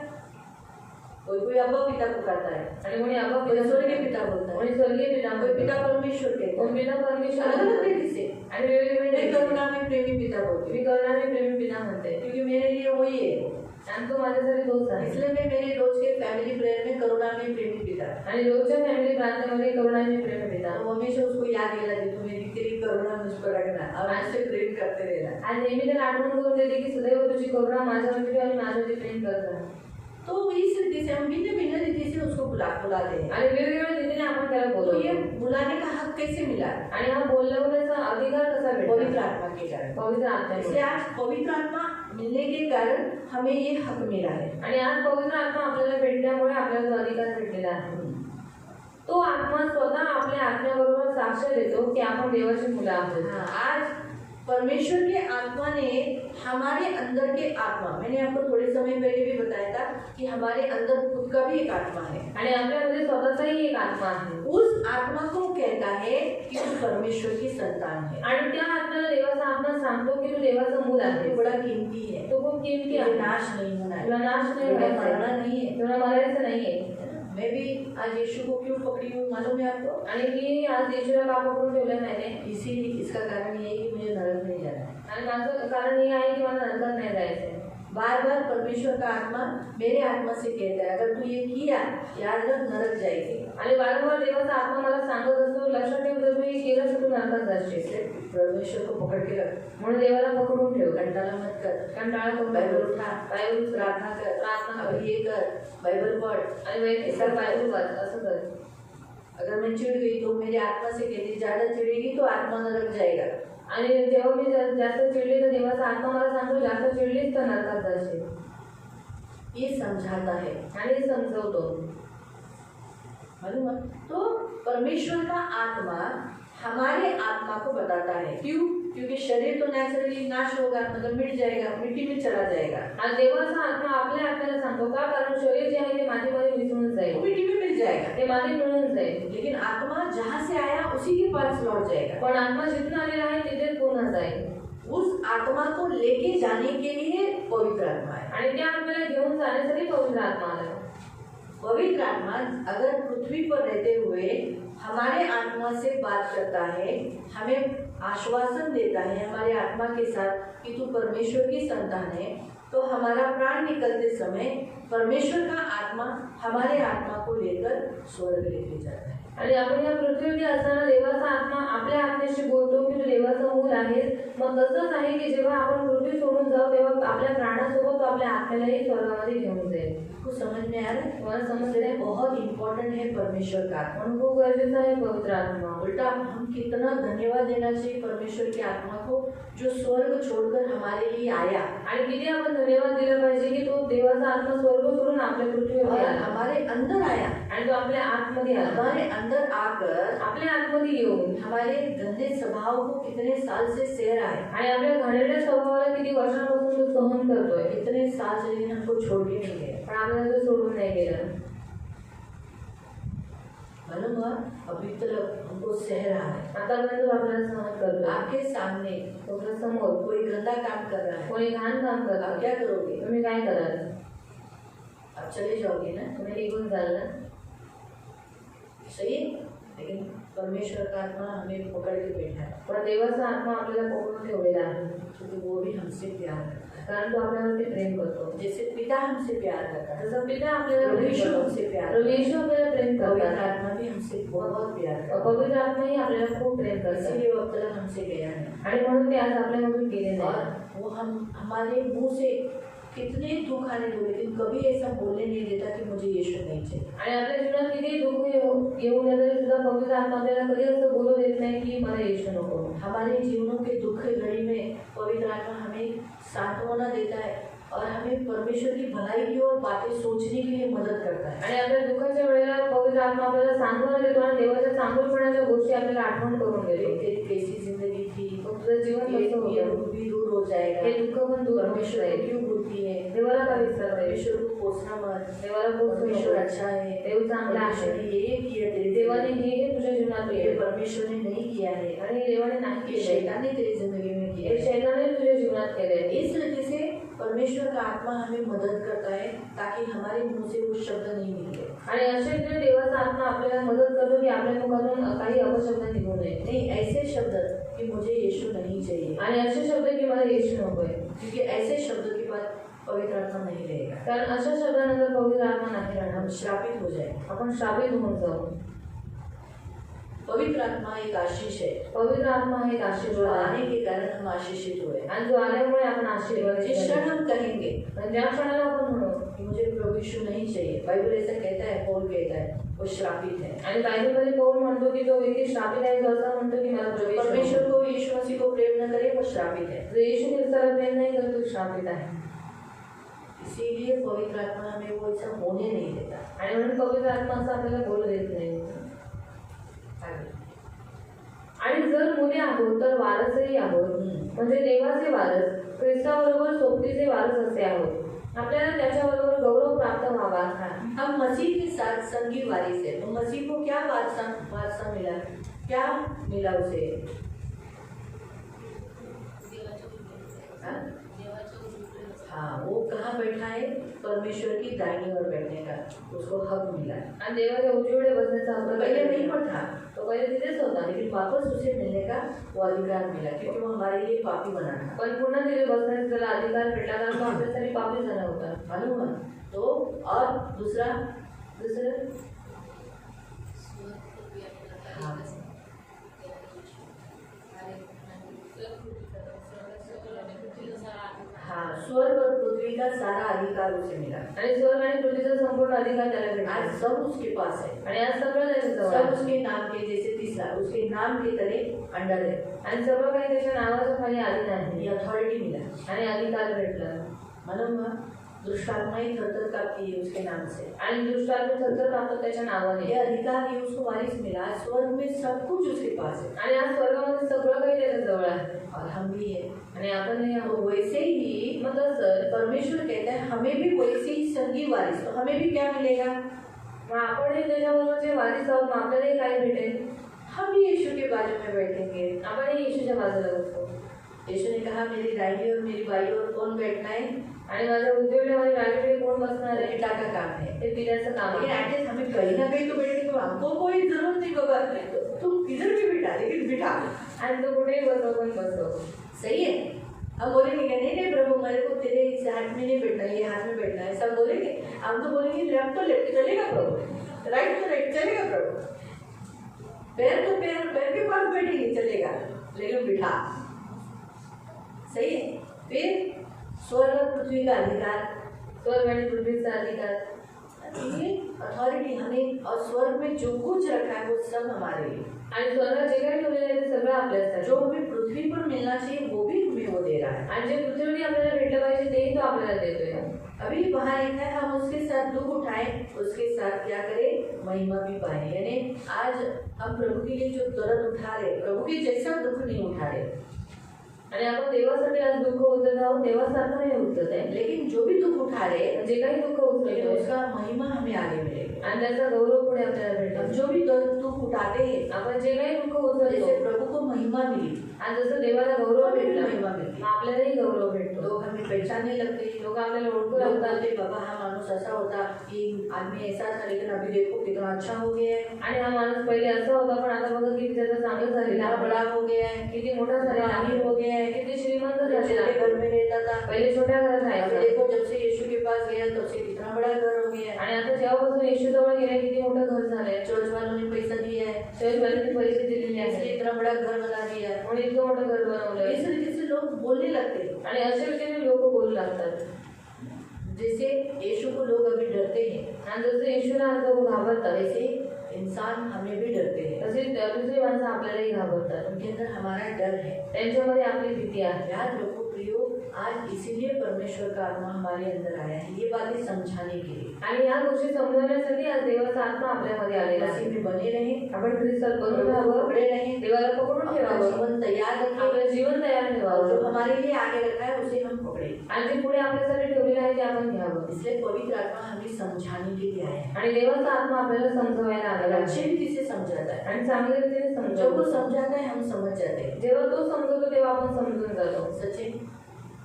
कोई अब्बा पिता पुकारता है, आणि कोणी अब्बा कोई पिता स्वर्गीय पिता बोलता है, कोणी स्वर्गीय पिता कोई म्हणतो, पिता परमेश्वर कहता है, कोण पिता परमेश्वर अलग अलग म्हणतो. रीति से। आणि वेगवेगळे मैं करुणामय प्रेमी पिता बोलती मी हूँ, करुणामय प्रेमी पिता म्हणते, क्योंकि मेरे लिए वही है, आणि तो माझ्यासाठी तोच आहे. इसलिए मैं मेरे रोज के फैमिली प्रेयर में करुणा में प्रेम पिता, आणि रोजच्या फॅमिली प्रार्थनेमध्ये करुणाने प्रेम पिता. तो हमेशा उसको याद दिला दे, तू मेरी तेरी करुणा मुझ पर रखना और मुझसे प्रेम करते रहना. आणि नेहमी त्याला आठवण करून देते की सदैव तुझी करुणा माझ्यावरती आणि माझ्यावरती प्रेम करत राहा. तो इस रीति से हम भिन्न भिन्न रीति से उसको बुलाते हैं. आणि वेगवेगळ्या रीतीने आपण त्याला तो बोलतो. ये बुलाने का हक कैसे मिला? आणि हा बोलवण्याचा अधिकार कसा पवित्र भेटला? आत्मा के कारण. पवित्र आत्मा. इसलिए आज पवित्र आत्मा मिलने के कारण हमें ये हक मिला है. आणि आज पवित्र आत्मा आपल्याला भेटल्यामुळे आपल्याला तो अधिकार भेटलेला आहे. तो आत्मा स्वतः आपल्या आत्म्याबरोबर साक्ष देतो की आपण देवाची मुलं आहोत. हाँ, आज परमेश्वर के आत्मा ने हमारे अंदर के आत्मा, मैंने आपको थोड़े समय पहले भी बताया था कि हमारे अंदर खुद का भी एक आत्मा है. आणि आपल्यामध्ये स्वतःचाही एक आत्मा आहे. उस आत्मा को कहता है कि तू परमेश्वर की संतान है. आणि त्या आत्म्याला देवाचा आत्मा सांगतो की तू देवाचा मूल आहे. तू बड़ा कीमती है. तो खूप किमती तुझे आहे. नाश नहीं होना है. तुला नाश नाही तुला व्हायचा मरना आहे. नहीं है. तुला मरायचं नाहीये. मैं भी आज यीशु को क्यों पकड़ी हूँ मालूम है आपको? आणि मी आज येशूला का पकडून ठेवलं नाही. इसीलिए इसका कारण ये है कि मुझे नरक नहीं जाना है. आणि माझं कारण हे आहे की मला नरकात नाही जायचंय. बार बार परमेश्वर का आत्मा मेरे आत्मा से कहता है, अगर तू ये किया याद रख नरक जाएगी. आणि वारंवार देवाचा आत्मा मला सांगत असतो लक्षात ठेव जर तू हे केलं तर तू नरकात जाशील. इसलिए परमेश्वर को पकड़ के रख. म्हणून देवाला पकडून ठेव. कंटाला मत कर. कंटाळा करू बाइबल नको. उठा, बायबल प्रार्थना कर, प्रार्थना कर. अब ये कर, बाइबल पढ़. आणि वैयक्तिक बायबल वाच. असं कर. अगर मैं चिढ़ गई तो मेरे आत्मा से कहती ज्यादा चिढ़ेगी तो आत्मा नरक जाएगा. आणि जेव्हा मी जास्त चिडली तर देवाचा आत्मा मला सांगतो जास्त चिडलीच तर नरकात जाशील. ये समझाता है. आणि समजवतो. मालूम है? तो परमेश्वर का आत्मा हमारे आत्मा को बताता है. क्यों? क्योंकि शरीर तो नेचुरली नाश होगा, मतलब मिट जाएगा, मिट्टी में चला जाएगा. आणि देवाचा आत्मा आपल्या आत्म्याला सांगतो का कारण शरीर जे आहे ते मातीमध्ये मिसळून वो जाईल. मिट्टी में मिल जाएगा. ते मातीत मिळून जाईल. लेकिन आत्मा जहाँ से आया उसी के पास लौट जाएगा. पण आत्मा जिथून आलेला आहे तिथेच पुन्हा जाईल. उस आत्मा को लेके जाने के लिए पवित्र आत्मा है. आणि त्या आत्म्याला घेऊन जाण्यासाठी पवित्र आत्मा आला. पवित्र आत्मा अगर पृथ्वी पर रहते हुए हमारे आत्मा से बात करता है, हमें आश्वासन देता है हमारे आत्मा के साथ कि तू परमेश्वर की संतान है, तो हमारा प्राण निकलते समय परमेश्वर का आत्मा हमारे आत्मा को लेकर स्वर्ग लेके जाता है. आणि आपण या पृथ्वीवरती असताना देवाचा आत्मा आपल्या आत्म्याशी बोलतो की तू देवाचा मूल आहेस. मग तसंच आहे की जेव्हा आपण पृथ्वी सोडून जाऊ तेव्हा आपल्या प्राणासोबत तो आपल्या आत्म्यालाही स्वर्गामध्ये घेऊन जाईल. कुछ समझ में आ रहा है? तुम्हाला समजलं आहे? बहुत इम्पोर्टेंट है परमेश्वर का आत्मा. म्हणून खूप गरजेचं आहे पवित्र आत्मा. उल्टा हम कितना धन्यवाद देना चाहिए परमेश्वर की आत्मा को जो स्वर्ग छोड़कर हमारे लिए आया. आणि किती आपण धन्यवाद दिला पाहिजे की तो देवाचा आत्मा स्वर्ग सोडून आपल्या पृथ्वीवर और आला हमारे अंदर आया. आणि तो आपल्या आतमध्ये आला. हमारे अंदर आकर आपल्या आतमध्ये येऊन हमारे गंदे स्वभाव को कितने साल से सह रहा है. आणि आपल्या घाणेरड्या स्वभावाला किती वर्षांपासून तो सहन करतोय. इतने साल से लेकिन हमको छोड़ के नहीं गए. पण आपल्याला तो सोडून नाही गेला. मालूम हुआ अभी तक हमको सह रहा है. आतापर्यंत तो आपल्याला सहन करतोय. आपके सामने तुमच्या समोर कोई गंदा काम कर रहा है, कोणी घाण काम आप करत क्या करोगे? तुम्ही काय कराल? आप चले जाओगे ना. तुम्ही निघून जाल ना. सही है? लेकिन परमेश्वर का आत्मा हमें पकड़ के बैठा है पण देवाचा आत्मा आपल्याला पकडून ठेवलेला आहे. क्योंकि वो भी हमसे प्यार करता है. कारण तो आपल्यावरती प्रेम करतो. जैसे पिता हमसे प्यार करता है, जसं पिता आपल्याला प्रेम परमेश्वर करतो. हमसे प्यार प्रभू येशू आपल्याला प्रेम पवित्र करतात. आत्मा भी हमसे बहुत प्यार करता है. पवित्र आत्माही आपल्याला खूप प्रेम करतात. इसीलिए वो अब तक हमसे गया नहीं. आणि म्हणून ते आज आपल्यामधून गेले और नाही. वो हमारे मुंह से कितने दुख आने दो, लेकिन कभी ऐसा बोलने नहीं देता कि मुझे यीशु नहीं चाहिए. आणि आपल्या जीवनात किती दुःख येऊन येतं तरी सुद्धा पवित्र आत्मा आपल्याला कधी असं बोलू देत नाही की मला येशू नको. हमारे जीवनों के दुख की घड़ी में पवित्र आत्मा हमें सांत्वना देता है और हमें परमेश्वर की भलाई की ओर बातें सोचने के लिए मदद करता है. आणि आपल्या दुःखाच्या वेळेला पवित्र आत्मा आपल्याला सांत्वना देतो आणि देवाच्या चांगुलपणाच्या गोष्टी आपल्याला आठवण करून देतो. तेरी कैसी जिंदगी थी, तुझं जीवन कसं ये होतं, दुख भी दूर हो जाएगा. हे दुःख पण दूर होऊन परमेश्वर को जाईल. क्यों बोलती है, देवाला का विसरते, परमेश्वर को कोसना मत, देवाला पोचू परमेश्वर नको. अच्छा है, देव चांगला परमेश्वर आहे. ने ये किया तेरे देवाने जीवन में, हे तुझ्या जीवनात ये केलं परमेश्वर ने नहीं किया है, आणि देवाने नाही ये केलं. शैतान ने तेरी जिंदगी में किया हे है. शैताने तुझ्या जीवनात केले. इस रीति से परमेश्वर का आत्मा हमें मदद करता है ताकि हमारे मुंह से वो शब्द नहीं निकले. आणि अशा रीतीने देवाचा आत्मा आपल्याला मदत करतो की आपल्या मुखातून काही अपशब्द निघू नये. नहीं ऐसे शब्द कि मुझे यीशु नहीं चाहिए, आणि असे शब्द की मला येशू नकोय. क्योंकि ऐसे शब्द के बाद पवित्र आत्मा नहीं रहेगा, कारण अशा शब्दानंतर पवित्र आत्मा नाही हम राहणार, श्रापित हो जाए। आपण श्रापित होऊन जाऊ। पवित्र आत्मा एक आशीष है, पवित्र आत्मा हे एक जो आशीर्वाद आहे आने के कारण हम आशीषित हुए। आणि जो आल्यामुळे आपण आशीर्वाद जिस क्षण हम कहेंगे ज्या क्षणाला आपण म्हणू कि मुझे प्रभु यीशु नहीं चाहिए, बाइबल ऐसा कहता है, पौल कहता है, वो श्रापित है। आणि बायबलमध्ये पौल म्हणतो की जो व्यक्ती श्रापित आहे तो असं म्हणतो की मला जो प्रवेश परमेश्वर को, यीशु मसीह को प्रेम न करे, वो श्रापित है। जो येशू ख्रिस्ताला प्रेम नाही करत तो श्रापित आहे। इसीलिए पवित्र आत्मा हमें वो ऐसा होने नहीं देता। आणि म्हणून पवित्र आत्मा असं आपल्याला बोलू देत नाही। आगे। आणि जर मुले आहोत तर वारसही आहोत, म्हणजे देवाचे वारस, ख्रिस्ताबरोबर सोबतीचे वारस असे आहोत। आपल्याला त्याच्याबरोबर गौरव प्राप्त व्हावा। हम मसीह के साथ संगी वारिस है। तो मसीह को क्या वारसा मिला, क्या मिला उसे? हाँ, वो कहाँ बैठा है? परमेश्वर की दाहिनी ओर बैठने का उसको हक मिला। आणि देवाच्या उजवीकडे बसण्याचा हक्क पहले वहीं पर था, तो पहिले तिथेच होता, लेकिन वापस उसे मिलने का वो अधिकार मिला, क्योंकि वो हमारे लिए पापी बना था। पण पुन्हा तिथे बसण्याचा त्याला अधिकार भेटला कारण तो आपल्यासाठी पापी झाला होता। मालूम है? तो और दूसरा हाँ, हाँ, स्वर्ग और पृथ्वी का सारा अधिकार उसे मिला। आणि स्वर्ग आणि पृथ्वीचा संपूर्ण अधिकार त्याला भेटला। आज सब उसके पास है, आणि आज सगळं त्याच्याजवळ सब आहे। उसके नाम के जैसे तीसरा, उसके नाम के तरह अंडर है। आणि सगळं काही त्याच्या नावाच्या खाली आधीन आहे ये अथॉरिटी मिला। आणि अधिकार भेटला। मालूम है? दुष्टात्माएं थरथर कांपती है उसके नाम से। आणि दुष्टात्मा थरथर कापतात त्याच्या नावाने। ये अधिकार, ये उसको वारिस मिला। आज स्वर्ग में सब कुछ उसके पास है आणि आज स्वर्गामध्ये सगळं काही त्याच्याजवळ आहे और हम भी है। आणि आपणही तो आहोत। वैसे ही मग तसं परमेश्वर कहता है हमें भी वैसे ही संगी वारिस। तो हमें भी क्या मिलेगा? मग आपणही त्याच्याबरोबरचे वारिस आहोत, मग आपल्यालाही काय भेटेल? हम भी यीशु के बाजू में बैठेंगे। आपणही येशूच्या बाजूला बसतो। यीशु ने कहा मेरी दाहिनी और मेरी बाई ओर कौन बैठना है? आणि माझ्या उजवीकडे आणि डावीकडे कोण बसणार आहे? पिता का काम है। ते पिल्याचं काम लेकिन आहे। एटलीस्ट हमें कहीं ना कहीं तो बैठने को, हमको कोई जरूरत नहीं होगा, तुम किधर भी बिठा, लेकिन बिठा। आणि तो कुठेही बसव पण बसव। सही है? हम बोलेंगे कि नहीं नहीं प्रभु, मेरे को तेरे इस हाथ में नहीं बैठना, ये हाथ में बैठना है, सब बोलेंगे। हम तो बोलेंगे लेफ्ट तो लेफ्ट चलेगा प्रभु, राइट तो राइट चलेगा प्रभु, पैर तो पैर के पास बैठेंगे चलेगा, लेकिन बिठा। सही है? फिर स्वर्ग और पृथ्वी का अधिकार, स्वर्ग आणि पृथ्वीचा अधिकार, ये अथॉरिटी हमें, और स्वर्ग में जो कुछ रखा है वो सब हमारे लिए। आणि स्वर्गात जे काही ठेवलेलं आहे ते सगळं आपल्यासाठी। जो हमें पृथ्वी पर मिलना चाहिए वो भी हमें वो दे रहा है। आणि जे पृथ्वीवरती आपल्याला भेटलं पाहिजे तेही तो आपल्याला देतोय। अभी वहाँ एक है, हम उसके साथ दुख उठाए, उसके साथ क्या करें? महिमा भी पाए। यानी आज हम प्रभु के लिए जो दर्द उठा रहे, प्रभु के जैसा दुख नहीं उठा रहे, आणि आपण देवासाठी आज दुःख उचलत आहोत, देवासारखं नाही उचलत आहे। लेकिन जो भी दुख उठा रहे, जे काही दुःख लेकिन उचलतोय उसका महिमा हमें आगे मिलेगा। आणि त्याचा गौरव पुढे आपल्याला हम भेटेल। जो भी दुख उठाते हैं, आपण जे काही दुःख जैसे उचलतो प्रभु को महिमा मिली, आणि जसं देवाला गौरव हमें भी भेटला महिमा मिलती मग आपल्यालाही गौरव भेटतो। लोग हमें पहचानने लगते हैं, लोक आपल्याला ओळखू लोग लागतात बोलते बाबा हा माणूस ऐसा होता, कि आदमी ऐसा था, लेकिन अभी देखो कितना अच्छा हो गया है, आणि हा माणूस पहिले असा होता पण आता बघा किती त्याचं चांगलं झालेलं कितना आहे, बड़ा हो गया है, किती मोठा झालेला अमीर आहे, हो गया है, किती श्रीमंत पहले झालेला छोटे आहे। घर में रहता था, पहिले छोट्या घरात अभी राहायचा देखो जब से यीशु के पास गया तब से कितना बड़ा घर हो गया है। आणि आता जेव्हापासून येशू जवळ गेले किती मोठं घर झालंय। चर्च वालों ने पैसा दिया है, चर्चवाल्यांनी पैसे दिलेले इसलिए आहेत इतना बड़ा घर बना दिया है। म्हणून इतकं मोठं घर बनवलंय। इस तरीके से लोग बोलने लगते हैं, आणि अशा रीतीने लोक बोलू लागतात। जैसे यीशु को लोग अभी डरते हैं, आणि जसं येशूला आज लोक घाबरतात वैसे इंसान हमें भी डरते हैं। तसे दुसरी माणसं आपल्यालाही घाबरतात। उनके अंदर हमारा डर है। त्यांच्यामध्ये आपली भीती आहे। याद रखो प्रियो, आज इसीलिए परमेश्वर का आत्मा हमारे अंदर आया है, ये बातें समझाने के लिए। आणि या गोष्टी समजवण्यासाठी आज देवाचा आत्मा आपल्यामध्ये आलेला मसीह आहे। में बने रहें, आपण ख्रिस्ताला बनून प्रभु को राहावं, पकड़े रहें, देवाला पकडून अपना ठेवावं, जीवन तैयार रखें, आपलं जीवन तयार और जो ठेवावं हमारे लिए आगे रखा है उसे हम पकड़े। आणि जे पुढे आपल्यासाठी ठेवलेलं आहे ते आपण घ्यावं। इसलिए पवित्र आत्मा हमें समझाने के लिए आया है, आणि देवाचा आत्मा आपल्याला समजवायला आलेला अच्छे आहे रीति से समझाता है। आणि चांगल्या रीतीने जब वो समजवतो। समझाता है हम समझ जाते हैं। जेव्हा तो समजवतो तेव्हा आपण समजून जातो। सचिन,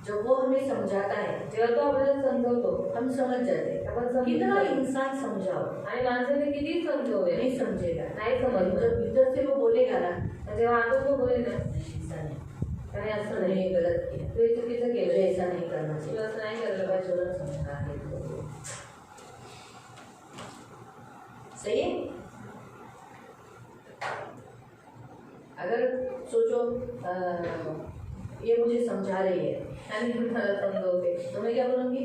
जब वो हमें समझाता है जेव्हा तो आपल्याला समजवतो हम समझ जाते हैं। आपण समजून कितना जातो। इंसान समझाओ आणि माणसाने किती समजवले नहीं समझेगा, नाही समजलं। जब भीतर से वो बोलेगा ना, जेव्हा आता तो बोलेल ना ऐसा नहीं, आणि असं तुमने नाही, ये गलत किया, तू हे चुकीचं मुझे केलं, ऐसा नहीं करना तुला चाहिए, असं नाही करायला मैं पाहिजे. थोड़ा समझा है तो सही है. अगर सोचो ये मुझे समझा रही है आणि मी मला समजवते तो मैं क्या बोलूँगी,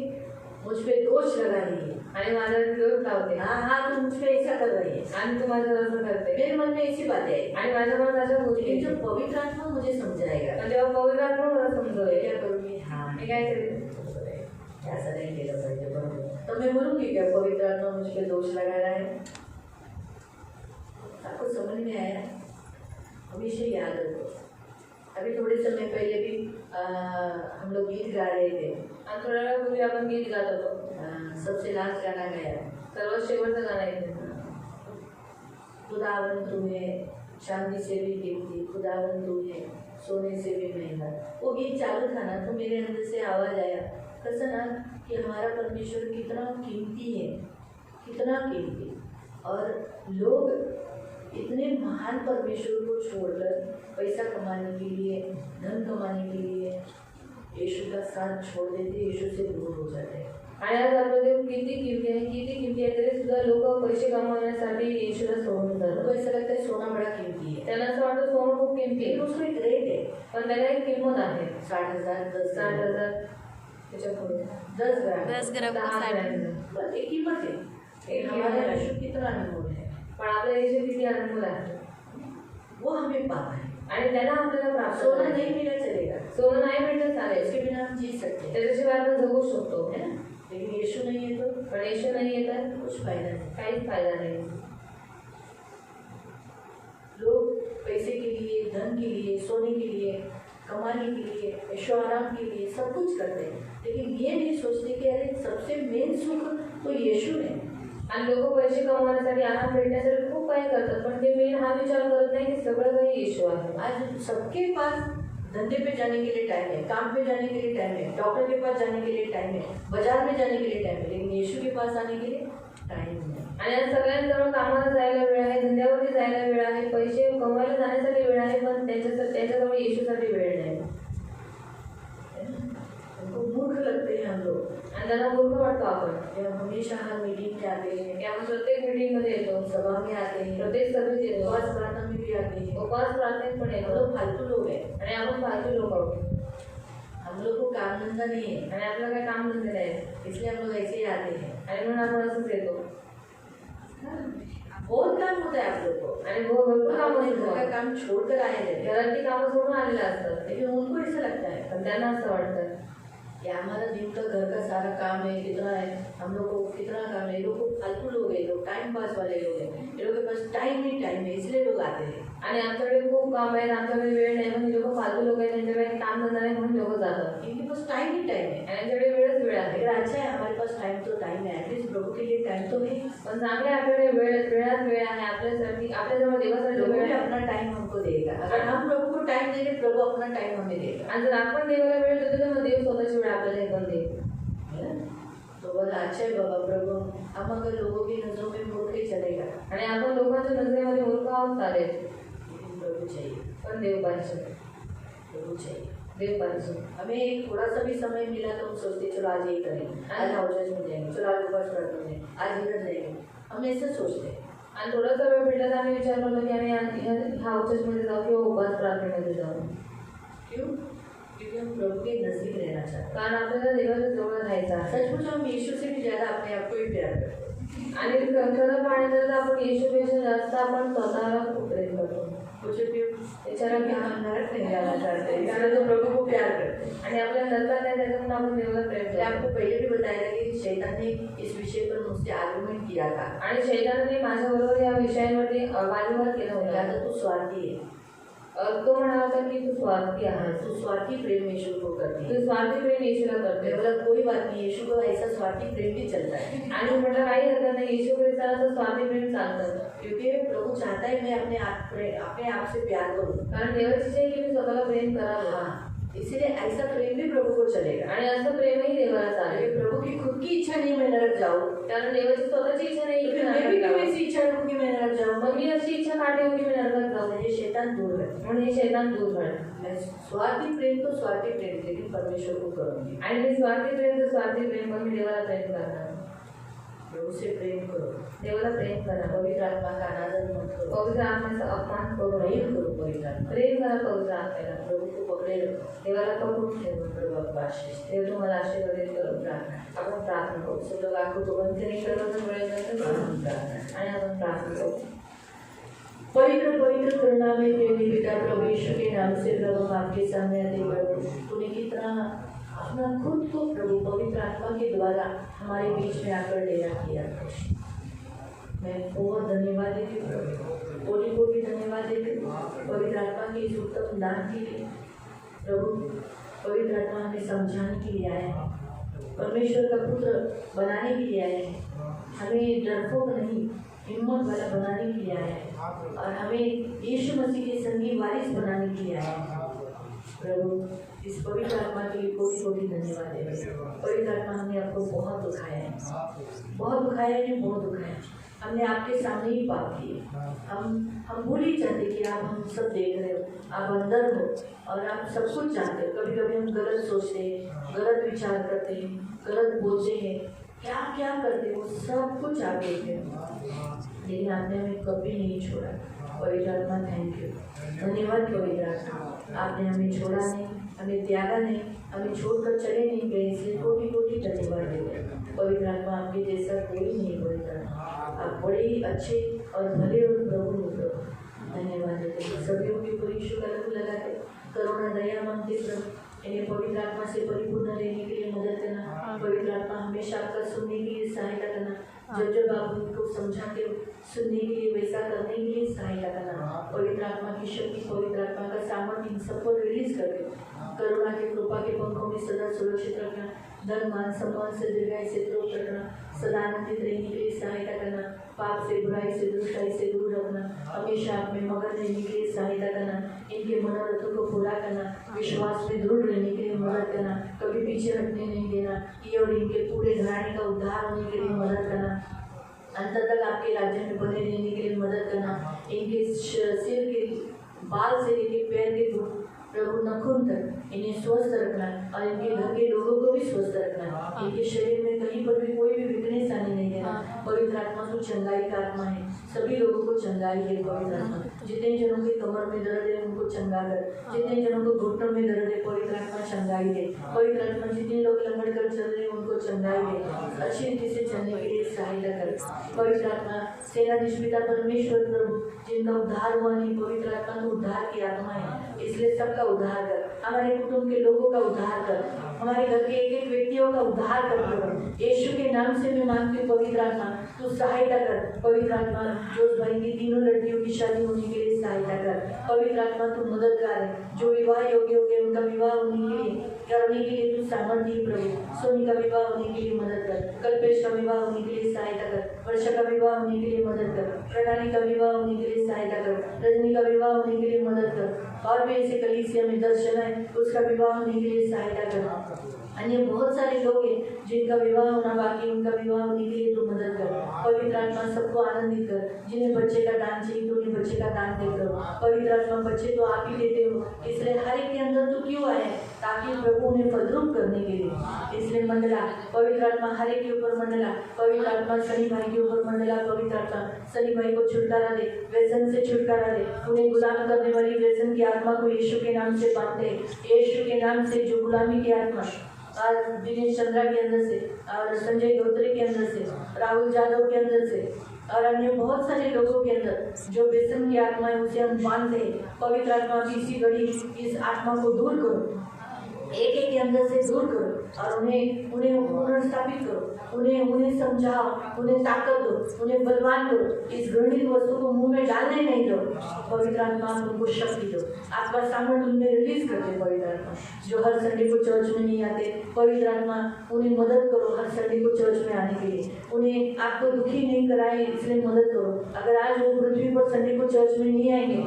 मुझ पे दोष लगा रही है, आणि माझ्यावर दोष लावते हाँ हाँ तुम मुझ पे ऐसा कर रही है, आणि तू माझ्यावर असं करते मेरे मन में ऐसी बातें आई. आणि माझ्या मनात अशा गोष्टी लेकिन येतात. जब पवित्र आत्मा मुझे समझाएगा पण जेव्हा पवित्र आत्मा मला तो समजवते क्या करूँगी, हाँ मी काय करेन, ऐसा नहीं केला पाहिजे, बरोबर. तो मैं बोलूँगी क्या पवित्र आत्मा मुझ पे दोष लगा रहा है. आपको समझ में आया. हमेशा याद रखो. अभी थोड़े समय पहले भी हम लोग गीत गा रहे थे. आणि थोड्या वेळापूर्वी आपण गीत गात होतो. सबसे लास्ट गाना गाया, सर्वात शेवटचं गाणं आहे ते. खुदावन तुम्हें चांदी से भी कीमती, खुदावन तुम्हें सोने से भी महंगा. वो गीत चालू था ना तो मेरे अंदर से आवाज़ आया कैसा ना कि हमारा परमेश्वर कितना कीमती है, कितना कीमती. और लोग इतने महान परमेश्वर को छोड़कर पैसा कमाने के लिए, धन कमाने के लिए यीशु का साथ छोड़ देते, यीशु से दूर हो जाते हैं. आणि आज आपलं देव किती किमती आहे तरी सुद्धा लोक पैसे कमवण्यासाठी येशूला सोडून उनको जातात. ऐसा लगता है सोना बड़ा कीमती है, त्यांना असं वाटतं सोनं खूप किमती लेकिन आहे, उसको एक रेट है. पण त्याला एक किंमत आहे. 60,000, 10,000, 60,000 त्याच्या पुढे 10 ग्राम, 10 ग्राम का 10 साठ. ग्रॅम. बस एक कीमत है. एक हमारा कीमत है. यीशु कितना अनमोल है, पण आपलं येशू किती अनमोल आहे वो हमें पाना है. आणि त्याला आपल्याला प्राप्त सोना करायचं आहे. नहीं मिला चलेगा, सोनं नाही भेटलं चालेल, इसके बिना हम जी सकते हैं, त्याच्याशिवाय आपण जगू शकतो, है ना. लेकिन यीशु नहीं है तो पण येशू नाही येतात कुछ फायदा नहीं. काहीच फायदा नाही. लोग पैसे के लिए, धन के लिए, सोने के लिए, कमाने के लिए, ऐशो आराम के लिए सब कुछ करते हैं, लेकिन ये नहीं सोचते कि अरे सबसे मेन सुख तो यीशु है. आणि लोक पैसे कमवण्यासाठी, आराम भेटण्यासाठी खूप काही करतात, पण ते मेन हा विचार करत नाही की सगळं काही येशू आहे. आज सबके पास धंधे पे जाने के लिए टाइम है, काम पे जाने के लिए टाइम है, डॉक्टर के पास जाने के लिए टाइम है, बाजार में जाने के लिए टाइम है, लेकिन यीशु के पास आने के लिए टाइम नहीं. आणि आज सगळ्यांजवळ कामाला जायला वेळ आहे, धंद्यावरती जायला वेळ आहे, पैसे कमवायला जाण्यासाठी वेळ आहे, पण त्यांच्याजवळ येशूसाठी वेळ नाही. उनको मूर्ख लगते हैं हम लोग. आणि त्यांना मूर्ख वाटतो आपण. जब हमेशा हर मीटिंग में आते हैं, की आपण प्रत्येक मीटिंगमध्ये येतो, सभा में आते हैं, प्रत्येक सभेत येतो, उपवास प्रार्थना में भी आते हैं. उपवास प्रार्थनेत पण हम येतो, लोग फालतू लोग हैं. आणि आपण फालतू लोक आहोत, हम लोग को काम धंधा नहीं है, आणि आपलं काही काम धंदे नाही, इसलिए हम लोग ऐसे ही आते हैं. आणि म्हणून आपण असंच येतो. बहुत काम होता है आप लोग को, आणि भरपूर काम अपने घर का असतात, काम छोड़कर आए रहते हैं, घरातली कामं सोडून आलेले असतात, लेकिन उनको ऐसा लगता है पण त्यांना असं वाटतं कि हमारा दिन का घर का सारा काम है, कितना है, हम लोग को कितना काम है. ये लोग को फालतू लोग हैं, लोग टाइम पास वाले लोग हैं, ये लोग के पास टाइम ही टाइम है, इसलिए लोग आते हैं. आणि आमच्याकडे खूप काम आहेत, आमच्याकडे वेळ नाही म्हणून लोक फालतू लोक आहेत, त्यांच्याकडे काम धंदा नाही म्हणून लोक जातात, इनके पास टाइम ही टाइम है. आणि यांच्याकडे वेळच वेळ आहे. अगर अच्छा है हमारे पास टाइम तो टाइम है, एटलीस्ट प्रभु के लिए टाइम तो है. पण चांगले आपल्याकडे वेळात वेळ आहे, आपल्यासाठी आपल्याजवळ देवासाठी प्रभु वेळ भी आहे. अपना टाइम हमको देगा. अगर हम प्रभु को टाइम देंगे, प्रभु अपना टाइम हमें देगा. आणि जर आपण देवाला वेळ देतो तर मग देव स्वतःची वेळ आपल्याला हे पण देईल. है ना? तो बोला अच्छा है बाबा प्रभु, हम अगर लोगों की नजरों में मूर्ख ही चलेगा, आणि आपण लोकांच्या नजरेमध्ये मूर्ख आहोत चालेल, लेकिन प्रभु चाहिए, पण देव पाहिजे, प्रभु चाहिए. देव पाहिजे. हमें एक थोड़ा सा भी समय मिला तो हम सोचते चलो आज यही करेंगे, आज हाउस में जाएंगे, चलो आज उपवास प्रार्थना में, आज इधर जाएंगे. हम ऐसे सोचते हैं. आणि थोडासा वेळ भेटला तर आम्ही विचार करतो की आम्ही ह्या चर्चमध्ये जाऊ किंवा उपवास प्रार्थनेमध्ये जाऊ. क्यों? क्योंकि हम प्रभु के नजदीक रहना चाहते हैं. कारण आपल्याला देवाच्या जवळ राहायचं आहे. सच पूछो हम यीशु से भी ज्यादा अपने आप को ही प्यार करते हैं. आणि खरं पाहण्याचं तर आपण येशूपेक्षा जास्त आपण स्वतःला खूप प्रेम करतो. सोचो क्यों? विचारा की हम नरक नहीं जाना चाहते हैं, इसलिए तो प्रभु को प्यार करते हैं. आणि आपल्या नरकात नाही त्याच्यातून आपण देवाला प्रेम मैंने करतो. आपको पहले भी बताया था कि शैतान ने इस विषय पर मुझसे आर्गुमेंट किया था. आणि शैतानाने माझ्याबरोबर या विषयांवरती वादविवाद केला बोला होता. था तू स्वार्थी है, तो म्हणाला होता की तू स्वार्थी आहे, तू स्वार्थी प्रेम यीशु को करती तू है. स्वार्थी प्रेम येशूला मैं करते. बोला कोई बात नहीं, यीशु को ऐसा स्वार्थी प्रेम भी चलता है, आणि म्हटलं काही हरकत नाही, येशू ख्रिस्ताला असं स्वार्थी प्रेम चालतं. क्योंकि प्रभु चाहता है मैं अपने आप से प्यार करूं. कारण देवाची इच्छा आहे की मी स्वतःला प्रेम करावं. हाँ, इसीलिए ऐसा प्रेम भी प्रभु को चलेगा. आणि असं प्रेमही देवाला चालेल. ये प्रभु की खुद खुद की इच्छा नहीं मैं नरक जाऊँ, कारण देवाची स्वतःची इच्छा नाही तो की फिर मी मैं भी नरकात क्यों जाऊ. ऐसी इच्छा रखूं कि मैं नरक जाऊँ? मग मी अशी इच्छा का ठेवू की मी नरकात जाऊ? ये शैतान दूर है। म्हणून हे शैतान दूर घड. मैं स्वार्थी प्रेम तो स्वार्थी प्रेम, लेकिन परमेश्वर को करूंगी। आणि मी स्वार्थी प्रेम तर स्वार्थी प्रेम, पण मी देवाला प्रेम करणार. प्रभु से प्रेम करो, देवाला प्रेम करा. पवित्र आत्मा का अनादर मत करो, पवित्र आत्म्याचा अपमान करू नये. प्रेम करो पवित्र आत्मा, प्रेम करा पवित्र आत्म्याला. प्रभु को पकड़े रखो, देवाला पकडून ठेवा. प्रभु आपको आशीष दे। देव तुम्हाला आशीर्वादित करो. प्रार्थना आपण प्रार्थना करू. सब लोग आंखों को बंद करें, सर्वजण वेळेनंतर हम प्रार्थना। आणि आपण प्रार्थना करू. पवित्र पवित्र करुणा में प्रेमी पिता प्रभु यीशु के नाम से प्रभु हम आपके सामने आते प्रभु, तूने कितना अपना खुद को प्रभु पवित्र आत्मा के द्वारा हमारे बीच में आकर डेरा किया। मैं बहुत धन्यवाद देती हूँ प्रभु, कोटि कोटि धन्यवाद देती हूँ पवित्र आत्मा के इस उत्तम दान के लिए। प्रभु पवित्र आत्मा हमें समझाने के लिए आया है, परमेश्वर का पुत्र बनाने के लिए आया है, हमें डरपोक नहीं हिम्मत वाला बनाने के लिए आया है, और हमें यीशु मसीह के संगी वारिस बनाने के लिए आया है। प्रभु इस पवित्र आत्मा के लिए कोटि कोटि धन्यवाद देते हैं। पवित्र आत्मा हमने आपको बहुत दुखाया है, बहुत दुखाया है, बहुत दुखाया है। हमने आपके सामने ही पाप किए। हम भूल ही जाते कि आप हम सब देख रहे हो, आप अंदर हो और आप सब कुछ जानते हो। कभी कभी हम गलत सोचते हैं, गलत विचार करते हैं, गलत बोलते हैं, क्या क्या करते हैं, वो सब कुछ आप देखते हो, लेकिन आपने हमें कभी नहीं छोड़ा। पवित्र आत्मा थैंक यू, धन्यवाद पवित्र आत्मा, आपने हमें छोड़ा नहीं, हमें त्यागा नहीं, हमें छोड़कर चले नहीं गए, इसलिए कोटि कोटि धन्यवाद देते हैं। पवित्र आत्मा आपके जैसा कोई नहीं पवित्र आत्मा, आप बड़े ही अच्छे और भले और प्रभु हो प्रभु, धन्यवाद देते हैं। सभी के ऊपर यीशु का लहू लगाते, करुणा दया मांगते प्रभु, इन्हें पवित्र आत्मा से परिपूर्ण रहने के लिए मदद करना। पवित्र आत्मा हमेशा आपका सुनने के लिए सहायता करना, जब आप उनको समझाते हो सुनने के लिए वैसा करने के लिए सहायता करना। पवित्र आत्मा की शक्ति, पवित्र आत्मा का सामर्थ्य इन सबको रिलीज करके करुणा के कृपा के पंखों में सदा सुरक्षित रखना, धन मान सम्मान से दीर्घायु से त्रोत रखना, सदा आनंदित रहने के लिए सहायता करना, पाप से बुराई से दुष्टाई से दूर रखना, हमेशा आप में मगन रहने के लिए सहायता करना, इनके मनोरथों को पूरा करना, विश्वास में दृढ़ रहने के लिए मदद करना, कभी पीछे हटने नहीं देना, ये और इनके पूरे घराने का उद्धार होने के लिए मदद करना, अंत तक आपके राज्य में बने रहने के लिए मदद करना, इनके सिर के बाल से लेकर पैर के प्रभु नखून तक इन्हें स्वस्थ रखना, और इनके घर के लोगों को भी स्वस्थ रखना, इनके शरीर में कहीं पर भी कोई भी वीकनेस आने नहीं देना। पवित्र आत्मा तो चंगाई का आत्मा है, सभी लोगों को चंगाई है पवित्र आत्मा। जितने जनों के कमर में दर्द है उनको चंगा कर, जितने जनों को घुटनों में दर्द है पवित्र आत्मा चंगाई दे। पवित्र आत्मा जितने लोग लंगड़ कर चल रहे हैं उनको चंगाई दे, अच्छी रीति से चलने के लिए सहायता कर। पवित्र आत्मा सेनाधीश पिता परमेश्वर प्रभु, जिनका उद्धार हुआ नहीं, पवित्र आत्मा तो उद्धार की आत्मा है, इसलिए सबका उद्धार कर, हमारे कुटुंब के लोगों का उद्धार कर, हमारे घर के एक एक व्यक्तियों का उद्धार कर प्रभु। यीशु के नाम से मैं मांगती हूँ पवित्र आत्मा तू सहायता कर। पवित्र आत्मा जोश भाई की तीनों लड़कियों की शादी होने के लिए सहायता कर। पवित्र आत्मा तू मददगार है, जो विवाह योग्य हो गए उनका विवाह होने के लिए करने के लिए तू सामर्थ्य प्रभु। सोनी का विवाह होने के लिए मदद कर, कल्पेश का विवाह होने के लिए सहायता कर, वर्षा का विवाह होने के लिए मदद कर, प्रणाली का विवाह होने के लिए सहायता कर, रजनी का विवाह होने के लिए मदद कर, और भी ऐसे कलीसिया में 10 जन है उसका विवाह होने के लिए सहायता कर। अन्य बहुत सारे लोग हैं जिनका विवाह होना बाकी, उनका विवाह होने के लिए तू मदद कर। पवित्र आत्मा सबको आनंदित कर, जिन्हें बच्चे का दान चाहिए तो उन्हें बच्चे का दान दे करो। पवित्र आत्मा बच्चे तो आप ही देते हो, इसलिए हर एक के अंदर तू क्यों आया है, ताकि प्रभु उन्हें फलद्रूप करने के लिए, इसलिए मंडला पवित्र आत्मा हर एक के ऊपर मंडला। पवित्र आत्मा शनि भाई के ऊपर मंडला। पवित्र आत्मा शनि भाई को छुटकारा दे, व्यसन से छुटकारा दे, उन्हें गुलाम करने वाली व्यसन की आत्मा को यीशु के नाम से बांध दे। यीशु के नाम से जो गुलामी की आत्मा और दिनेश चंद्रा के अंदर से, और संजय धोत्रे के अंदर से, राहुल यादव के अंदर से, और अन्य बहुत सारे लोगों के अंदर जो व्यसन की आत्मा है उसे हम बांधते हैं। पवित्र आत्मा की इसी घड़ी इस आत्मा को दूर करो, एक एक के अंदर से दूर करो, और उन्हें पुनर्स्थापित करो, उन्हें समझाओ, उन्हें ताकत दो, उन्हें बलवान करो, इस घृणित वस्तु को मुंह में डालने नहीं दो। पवित्र आत्मा उनको शक्ति दो, आपका सामर्थ्य उनमें रिलीज कर दे। पवित्र आत्मा जो हर संडे को चर्च में नहीं आते, पवित्र आत्मा उन्हें मदद करो हर संडे को चर्च में आने के लिए, उन्हें आपको दुखी नहीं कराए इसलिए मदद करो। अगर आज वो पृथ्वी पर संडे को चर्च में नहीं आएंगे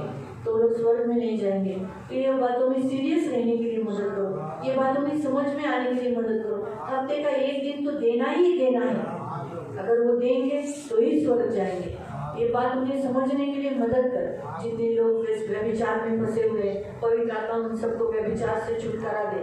तो लोग स्वर्ग में नहीं जाएंगे, तो ये बातों में सीरियस रहने के लिए मदद करो। ये बात बातों में समझ में आने के लिए मदद करो। हफ्ते का एक दिन तो देना ही देना है, अगर वो देंगे तो ही स्वर्ग जाएंगे। ये बात उन्हें समझने के लिए मदद कर। जितने लोग व्यभिचार में फंसे हुए, पवित्र आत्मा उन सबको व्यभिचार से छुटकारा दे।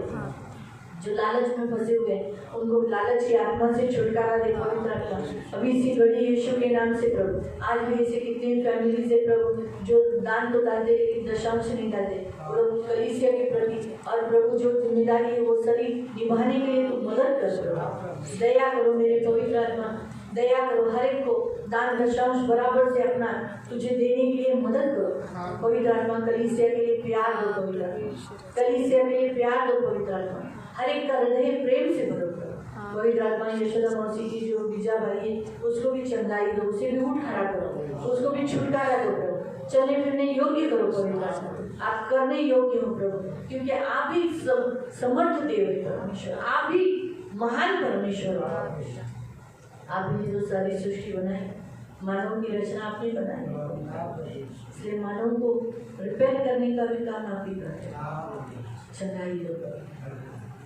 जो लालच में फंसे हुए उनको लालच की आत्मा से छुटकारा दे पवित्र आत्मा। अभी इसी घड़ी यीशु के नाम से प्रभु, आज भी ऐसे कितने फैमिलीज है प्रभु जो दान तो डालते लेकिन दशांश नहीं डालते प्रभु, कलीसिया के प्रति और प्रभु जो जिम्मेदारी है वो सही निभाने के लिए तो मदद कर प्रभु। दया करो मेरे पवित्र आत्मा, दया करो, हर एक को दान दशांश बराबर से अपना तुझे देने के लिए मदद करो पवित्र आत्मा। कलीसिया के लिए प्यार दो पवित्र आत्मा, कलीसिया के लिए प्यार दो पवित्र आत्मा। हर एक का हृदय प्रेम से भरो करो पवित्र आत्मा। यशोदा मौसी की जो बीजा भाई है उसको भी चंगाई दो, उसे भी उठ खड़ा करो, उसको भी छुटकारा दो प्रभु। चलने फिरने योग्य करो पवित्र आत्मा, आप करने योग्य हो प्रभु, क्योंकि आप ही समर्थ देव है परमेश्वर, आप ही महान परमेश्वर हो। आपने जो सारी सृष्टि बनाई, मानव की रचना आपने बनाई, इसलिए मानव को रिपेयर करने का भी काम आप ही करते हैं। चंगाई दो,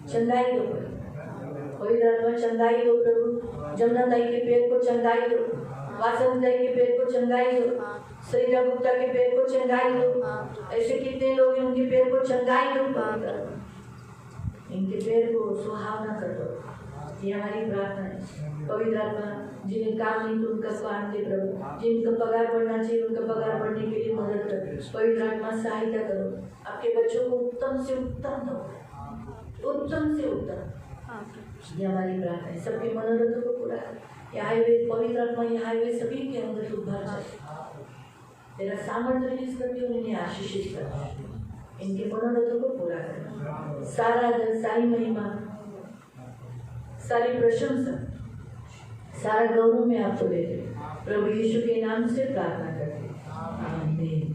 चंगाई दो पवित्र आत्मा, चंगाई दो प्रभु। जमुना ताई के पैर को चंगाई दो, वासन ताई के पैर को चंगाई दो, सरिता गुप्ता के पैर को चंगाई दो। ऐसे कितने लोग हैं उनके पैर को चंगाई दो पवित्र आत्मा, इनके पैर को सुहावना कर दो। ये हमारी प्रार्थना है पवित्र आत्मा। जिन्हें काम नहीं तो उनका काम दे प्रभु, जिनका पगार बढ़ना चाहिए उनका पगार बढ़ने के लिए मदद कर पवित्र आत्मा, सहायता करो। आपके बच्चों को उत्तम से उत्तम दो, उत्तम से उत्तम। ये हमारी प्रार्थना है। सबके मनोरथों को पूरा कर। ये हाईवे पवित्र आत्मा, ये हाईवे सभी के अंदर तू भर जाए, तेरा सामर्थ्य रिलीज करके उन्हें आशीषित कर, इनके मनोरथों को पूरा कर। सारा दर, सारी महिमा, सारी प्रशंसा, सारा गौरव में आपको देते प्रभु यीशु के नाम से प्रार्थना करते। आमीन।